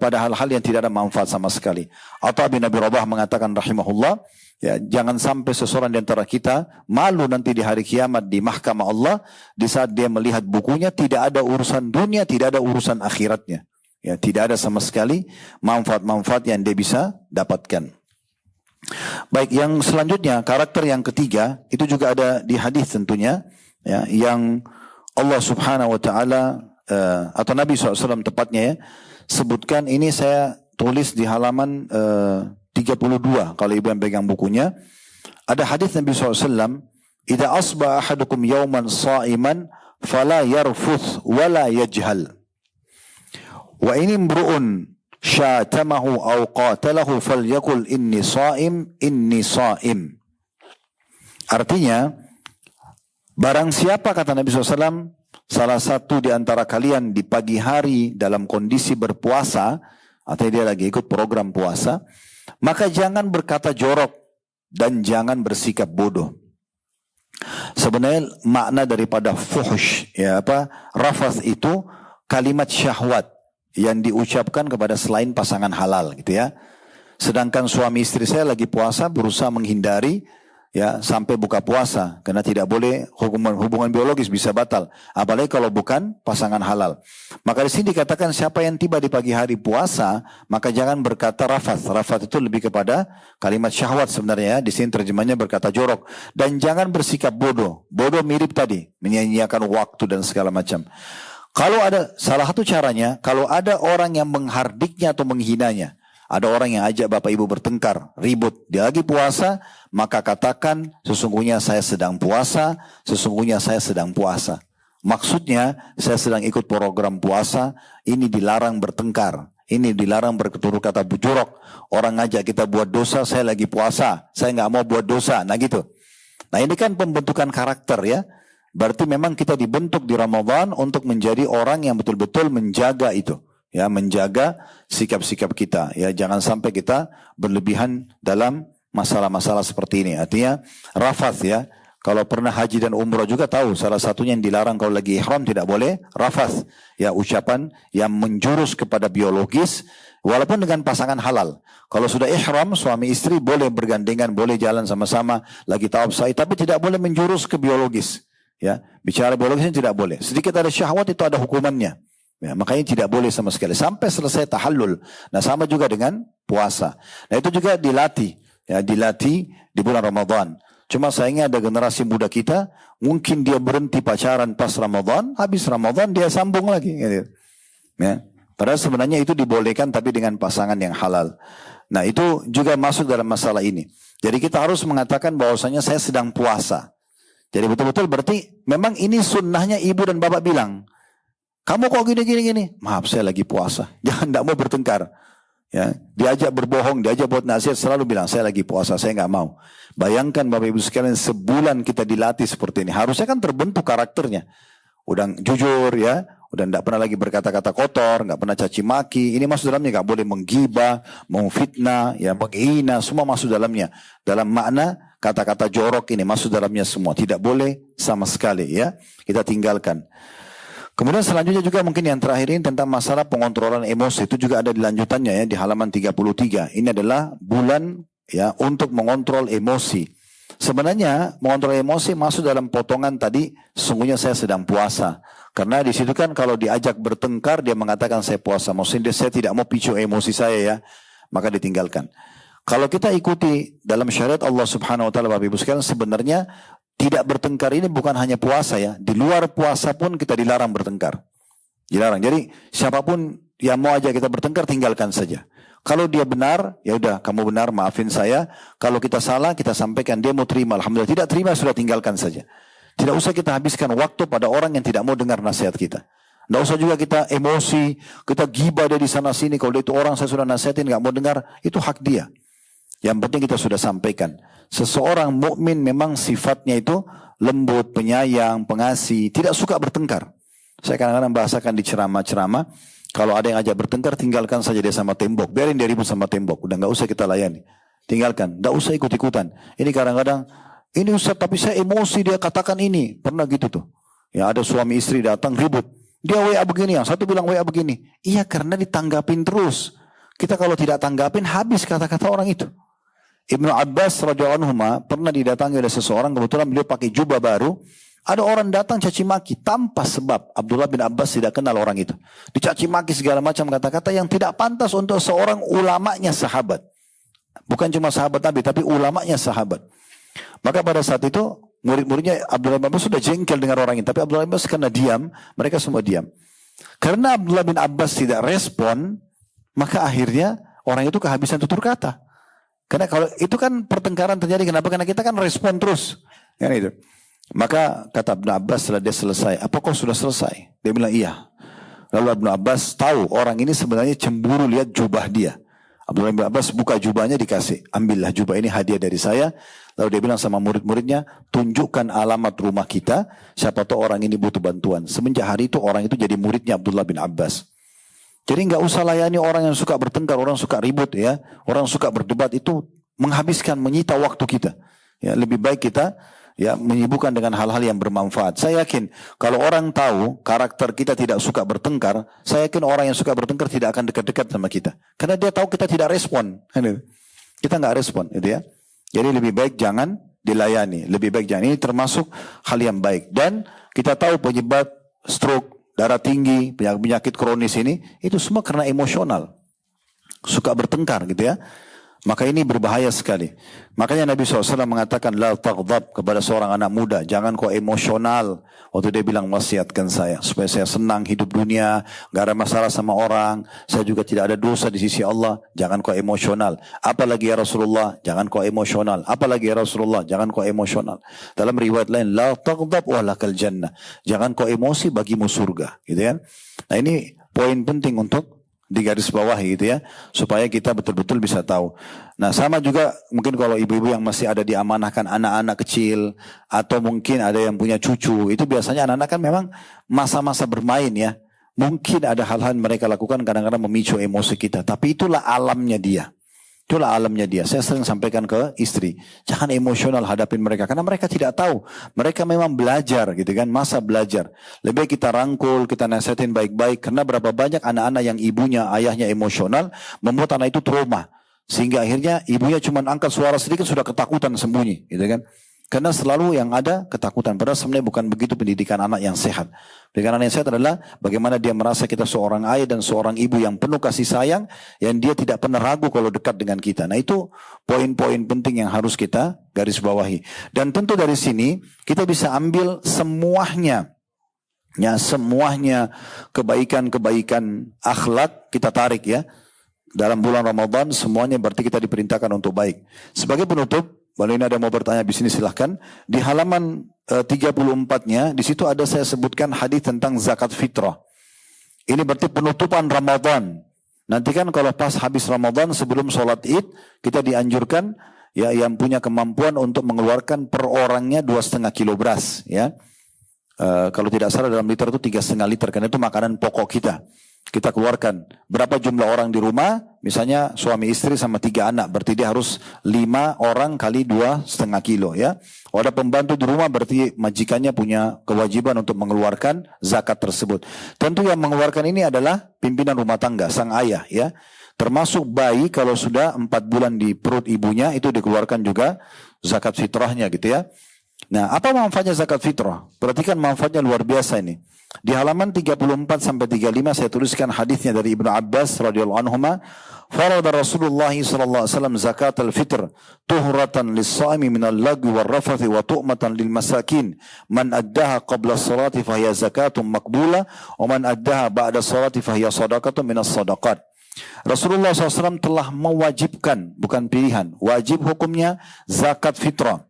pada hal-hal yang tidak ada manfaat sama sekali. Atha bin Abi Rabah mengatakan rahimahullah, ya, jangan sampai seseorang di antara kita malu nanti di hari kiamat di mahkamah Allah di saat dia melihat bukunya tidak ada urusan dunia, tidak ada urusan akhiratnya. Ya, tidak ada sama sekali manfaat-manfaat yang dia bisa dapatkan. Baik, yang selanjutnya karakter yang ketiga itu juga ada di hadis tentunya, ya, yang Allah Subhanahu wa taala atau Nabi SAW tepatnya ya sebutkan. Ini saya tulis di halaman 32 kalau ibu yang pegang bukunya. Ada hadis Nabi SAW, "Idza asbaha ahadukum yawman sha'iman fala yarfuth wala yajhal. Wa in imru'un syatamahu aw qatalahu falyaqul inni sha'im inni sha'im." Artinya, barang siapa, kata Nabi SAW, salah satu di antara kalian di pagi hari dalam kondisi berpuasa, atau dia lagi ikut program puasa, maka jangan berkata jorok dan jangan bersikap bodoh. Sebenarnya makna daripada fuhsh, ya rafath itu kalimat syahwat yang diucapkan kepada selain pasangan halal, gitu ya. Sedangkan suami istri saya lagi puasa berusaha menghindari, ya, sampai buka puasa karena tidak boleh hubungan biologis bisa batal, apalagi kalau bukan pasangan halal. Maka di sini dikatakan siapa yang tiba di pagi hari puasa maka jangan berkata rafath. Rafath itu lebih kepada kalimat syahwat sebenarnya, ya. Di sini terjemahnya berkata jorok, dan jangan bersikap bodoh. Bodoh mirip tadi, menyia-nyiakan waktu dan segala macam. Kalau ada salah satu caranya, kalau ada orang yang menghardiknya atau menghinanya, ada orang yang ajak Bapak Ibu bertengkar, ribut, dia lagi puasa, maka katakan sesungguhnya saya sedang puasa, sesungguhnya saya sedang puasa. Maksudnya saya sedang ikut program puasa, ini dilarang bertengkar, ini dilarang bertutur kata bujurok. Orang ngajak kita buat dosa, saya lagi puasa, saya nggak mau buat dosa, nah gitu. Nah ini kan pembentukan karakter, ya. Berarti memang kita dibentuk di Ramadan untuk menjadi orang yang betul-betul menjaga itu. Ya, menjaga sikap-sikap kita, ya, jangan sampai kita berlebihan dalam masalah-masalah seperti ini. Artinya rafath, ya, kalau pernah haji dan umrah juga tahu salah satunya yang dilarang kalau lagi ihram tidak boleh rafath, ya, ucapan yang menjurus kepada biologis walaupun dengan pasangan halal. Kalau sudah ihram suami istri boleh bergandengan, boleh jalan sama-sama lagi tawaf sa'i, tapi tidak boleh menjurus ke biologis, ya. Bicara biologisnya tidak boleh. Sedikit ada syahwat itu ada hukumannya. Ya, makanya tidak boleh sama sekali sampai selesai tahallul. Nah, sama juga dengan puasa. Nah, itu juga dilatih, ya, dilatih di bulan Ramadan. Cuma sayangnya ada generasi muda kita, mungkin dia berhenti pacaran pas Ramadan, habis Ramadan dia sambung lagi, gitu. Ya. Padahal sebenarnya itu dibolehkan tapi dengan pasangan yang halal. Nah, itu juga masuk dalam masalah ini. Jadi kita harus mengatakan bahwasanya saya sedang puasa. Jadi betul-betul berarti memang ini sunnahnya ibu dan bapak bilang. Kamu kok gini? Maaf, saya lagi puasa. Jangan, tidak mau bertengkar. Ya, diajak berbohong, diajak buat nasihat, selalu bilang saya lagi puasa, saya nggak mau. Bayangkan Bapak Ibu sekalian, sebulan kita dilatih seperti ini. Harusnya kan terbentuk karakternya. Udah jujur, ya, udah tidak pernah lagi berkata-kata kotor, nggak pernah caci maki. Ini masuk dalamnya, nggak boleh menggibah, memfitnah, ya menghina, semua masuk dalamnya. Dalam makna kata-kata jorok ini masuk dalamnya semua. Tidak boleh sama sekali ya. Kita tinggalkan. Kemudian selanjutnya juga mungkin yang terakhir ini tentang masalah pengontrolan emosi. Itu juga ada di lanjutannya ya, di halaman 33. Ini adalah bulan ya untuk mengontrol emosi. Sebenarnya mengontrol emosi masuk dalam potongan tadi, sesungguhnya saya sedang puasa. Karena di situ kan kalau diajak bertengkar, dia mengatakan saya puasa. Maksudnya saya tidak mau picu emosi saya ya, maka ditinggalkan. Kalau kita ikuti dalam syariat Allah Subhanahu Wa Taala, Bapak Ibu sekalian, sebenarnya tidak bertengkar ini bukan hanya puasa ya. Di luar puasa pun kita dilarang bertengkar. Dilarang. Jadi siapapun yang mau ajak kita bertengkar, tinggalkan saja. Kalau dia benar, ya udah kamu benar, maafin saya. Kalau kita salah, kita sampaikan, dia mau terima, alhamdulillah. Tidak terima, sudah tinggalkan saja. Tidak usah kita habiskan waktu pada orang yang tidak mau dengar nasihat kita. Tidak usah juga kita emosi, kita gibah dia di sana sini. Kalau dia itu orang saya sudah nasihatin, nggak mau dengar, itu hak dia. Yang penting kita sudah sampaikan. Seseorang mukmin memang sifatnya itu lembut, penyayang, pengasih, tidak suka bertengkar. Saya kadang-kadang bahasakan di ceramah-ceramah, kalau ada yang ajak bertengkar, tinggalkan saja dia sama tembok. Biarin dia ribut sama tembok. Udah nggak usah kita layani. Tinggalkan. Nggak usah ikut-ikutan. Ini kadang-kadang, ini Ustaz tapi saya emosi dia katakan ini. Pernah gitu tuh. Ya ada suami istri datang ribut. Dia WA begini, yang satu bilang WA begini. Iya karena ditanggapin terus. Kita kalau tidak tanggapin habis kata-kata orang itu. Ibnu Abbas radhiyallahu anhu pernah didatangi oleh seseorang, kebetulan beliau pakai jubah baru. Ada orang datang caci maki tanpa sebab. Abdullah bin Abbas tidak kenal orang itu. Dicaci maki segala macam kata-kata yang tidak pantas untuk seorang ulamanya sahabat. Bukan cuma sahabat Nabi, tapi ulamanya sahabat. Maka pada saat itu murid-muridnya Abdullah bin Abbas sudah jengkel dengan orang ini. Tapi Abdullah bin Abbas karena diam, mereka semua diam. Karena Abdullah bin Abbas tidak respon, maka akhirnya orang itu kehabisan tutur kata. Karena kalau itu kan pertengkaran terjadi, kenapa? Karena kita kan respon terus. Kan itu. Maka kata Ibnu Abbas setelah dia selesai, apa kau sudah selesai? Dia bilang iya. Lalu Ibnu Abbas tahu orang ini sebenarnya cemburu lihat jubah dia. Abdullah bin Abbas buka jubahnya dikasih. Ambillah jubah ini hadiah dari saya. Lalu dia bilang sama murid-muridnya, tunjukkan alamat rumah kita. Siapa tahu orang ini butuh bantuan. Semenjak hari itu orang itu jadi muridnya Abdullah bin Abbas. Jadi nggak usah layani orang yang suka bertengkar, orang suka ribut ya, orang suka berdebat, itu menghabiskan, menyita waktu kita. Ya, lebih baik kita ya menyibukkan dengan hal-hal yang bermanfaat. Saya yakin kalau orang tahu karakter kita tidak suka bertengkar, saya yakin orang yang suka bertengkar tidak akan dekat-dekat sama kita. Karena dia tahu kita tidak respon. Kita nggak respon, gitu ya. Jadi lebih baik jangan dilayani, lebih baik jangan. Ini termasuk hal yang baik. Dan kita tahu penyebab stroke, darah tinggi, penyakit kronis ini, itu semua karena emosional. Suka bertengkar gitu ya. Maka ini berbahaya sekali. Makanya Nabi SAW mengatakan, la taghdab kepada seorang anak muda. Jangan kau emosional. Waktu dia bilang, wasiatkan saya. Supaya saya senang hidup dunia. Gak ada masalah sama orang. Saya juga tidak ada dosa di sisi Allah. Jangan kau emosional. Apalagi ya Rasulullah, jangan kau emosional. Apalagi ya Rasulullah, jangan kau emosional. Dalam riwayat lain, la taghdab walakal jannah. Jangan kau emosi, bagimu surga. Gitu kan? Nah ini poin penting untuk di garis bawah gitu ya, supaya kita betul-betul bisa tahu. Nah sama juga mungkin kalau ibu-ibu yang masih ada diamanahkan anak-anak kecil, atau mungkin ada yang punya cucu, itu biasanya anak-anak kan memang masa-masa bermain ya. Mungkin ada hal-hal yang mereka lakukan kadang-kadang memicu emosi kita, tapi itulah alamnya dia. Itulah alamnya dia. Saya sering sampaikan ke istri, jangan emosional hadapin mereka, karena mereka tidak tahu. Mereka memang belajar gitu kan, masa belajar. Lebih baik kita rangkul, kita nasihatin baik-baik, karena berapa banyak anak-anak yang ibunya, ayahnya emosional, membuat anak itu trauma. Sehingga akhirnya ibunya cuma angkat suara sedikit sudah ketakutan sembunyi gitu kan. Karena selalu yang ada ketakutan. Padahal sebenarnya bukan begitu pendidikan anak yang sehat. Pendidikan anak yang sehat adalah bagaimana dia merasa kita seorang ayah dan seorang ibu yang penuh kasih sayang, yang dia tidak pernah ragu kalau dekat dengan kita. Nah itu poin-poin penting yang harus kita garis bawahi. Dan tentu dari sini kita bisa ambil semuanya. Ya, semuanya kebaikan-kebaikan akhlak kita tarik ya. Dalam bulan Ramadan semuanya berarti kita diperintahkan untuk baik. Sebagai penutup, kalau ini ada mau bertanya di sini silahkan. Di halaman 34-nya, di situ ada saya sebutkan hadis tentang zakat fitrah. Ini berarti penutupan Ramadan. Nanti kan kalau pas habis Ramadan sebelum sholat Id, kita dianjurkan ya yang punya kemampuan untuk mengeluarkan per orangnya 2,5 kilo beras. Ya, Kalau tidak salah dalam liter itu 3,5 liter, karena itu makanan pokok kita. Kita keluarkan berapa jumlah orang di rumah, misalnya suami istri sama 3 anak, berarti dia harus 5 orang kali 2,5 kilo ya. Oh, ada pembantu di rumah, berarti majikannya punya kewajiban untuk mengeluarkan zakat tersebut. Tentu yang mengeluarkan ini adalah pimpinan rumah tangga, sang ayah ya. Termasuk bayi kalau sudah 4 bulan di perut ibunya, itu dikeluarkan juga zakat fitrahnya gitu ya. Nah, apa manfaatnya zakat fitrah? Perhatikan manfaatnya luar biasa ini. Di halaman 34 sampai 35 saya tuliskan hadisnya dari Ibnu Abbas radhiyallahu anhuma, farada Rasulullah sallallahu alaihi wasallam zakat al-fitr tuhratan lis-shaimi min al-lagwi war-rafathi wa tu'matan lil masakin. Man addaha qabla as-salati fa hiya zakatun maqbula wa man addaha ba'da as-salati fa hiya shadaqatun min as-sadaqat. Rasulullah SAW telah mewajibkan, bukan pilihan, wajib hukumnya zakat fitrah.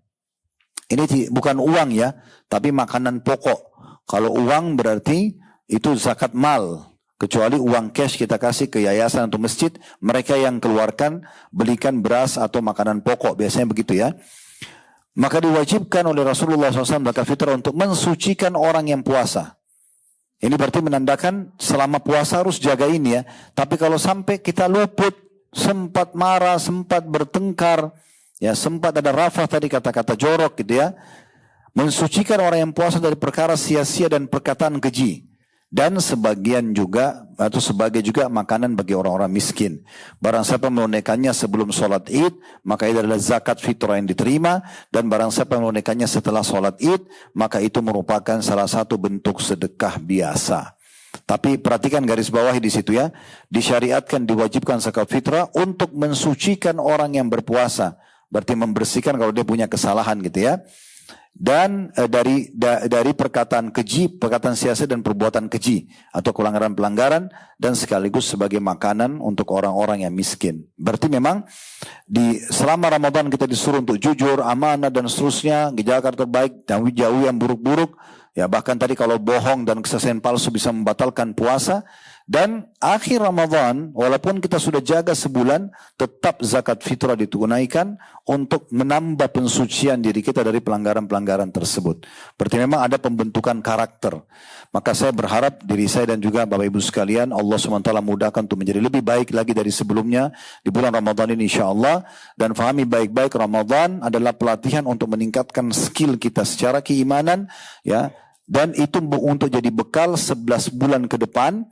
Ini bukan uang ya, tapi makanan pokok. Kalau uang berarti itu zakat mal. Kecuali uang cash kita kasih ke yayasan atau masjid, mereka yang keluarkan belikan beras atau makanan pokok. Biasanya begitu ya. Maka diwajibkan oleh Rasulullah SAW zakat fitrah untuk mensucikan orang yang puasa. Ini berarti menandakan selama puasa harus jaga ini ya. Tapi kalau sampai kita luput, sempat marah, sempat bertengkar, ya sempat ada rafah tadi kata-kata jorok gitu ya. Mensucikan orang yang puasa dari perkara sia-sia dan perkataan keji. Dan sebagian juga atau sebagai juga makanan bagi orang-orang miskin. Barang siapa menunaikannya sebelum sholat id, maka itu adalah zakat fitrah yang diterima. Dan barang siapa menunaikannya setelah sholat id, maka itu merupakan salah satu bentuk sedekah biasa. Tapi perhatikan garis bawahi di situ ya. Disyariatkan, diwajibkan zakat fitrah untuk mensucikan orang yang berpuasa. Berarti membersihkan kalau dia punya kesalahan gitu ya. Dan dari perkataan keji, perkataan sia-sia dan perbuatan keji atau pelanggaran-pelanggaran, dan sekaligus sebagai makanan untuk orang-orang yang miskin. Berarti memang selama Ramadan kita disuruh untuk jujur, amanah dan seterusnya, jaga terbaik dan jauhi yang buruk-buruk. Ya bahkan tadi kalau bohong dan kesaksian palsu bisa membatalkan puasa. Dan akhir Ramadan, walaupun kita sudah jaga sebulan, tetap zakat fitrah ditunaikan untuk menambah pensucian diri kita dari pelanggaran-pelanggaran tersebut. Berarti memang ada pembentukan karakter. Maka saya berharap diri saya dan juga Bapak Ibu sekalian, Allah SWT mudahkan untuk menjadi lebih baik lagi dari sebelumnya di bulan Ramadan ini insyaAllah. Dan fahami baik-baik Ramadan adalah pelatihan untuk meningkatkan skill kita secara keimanan. Ya. Dan itu untuk jadi bekal 11 bulan ke depan.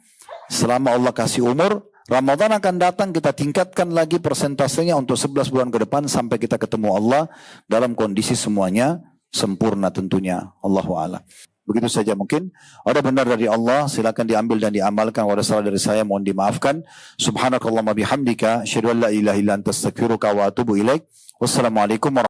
Selama Allah kasih umur, Ramadan akan datang, kita tingkatkan lagi persentasenya untuk 11 bulan ke depan sampai kita ketemu Allah dalam kondisi semuanya sempurna tentunya. Allahu a'lam. Begitu saja mungkin. Ada benar dari Allah, silakan diambil dan diamalkan. Ada salah dari saya, mohon dimaafkan. Subhanakallahumma bihamdika, asyhadu an la ilaha illa anta astaghfiruka wa atubu ilaik. Wassalamualaikum warahmatullahi wabarakatuh.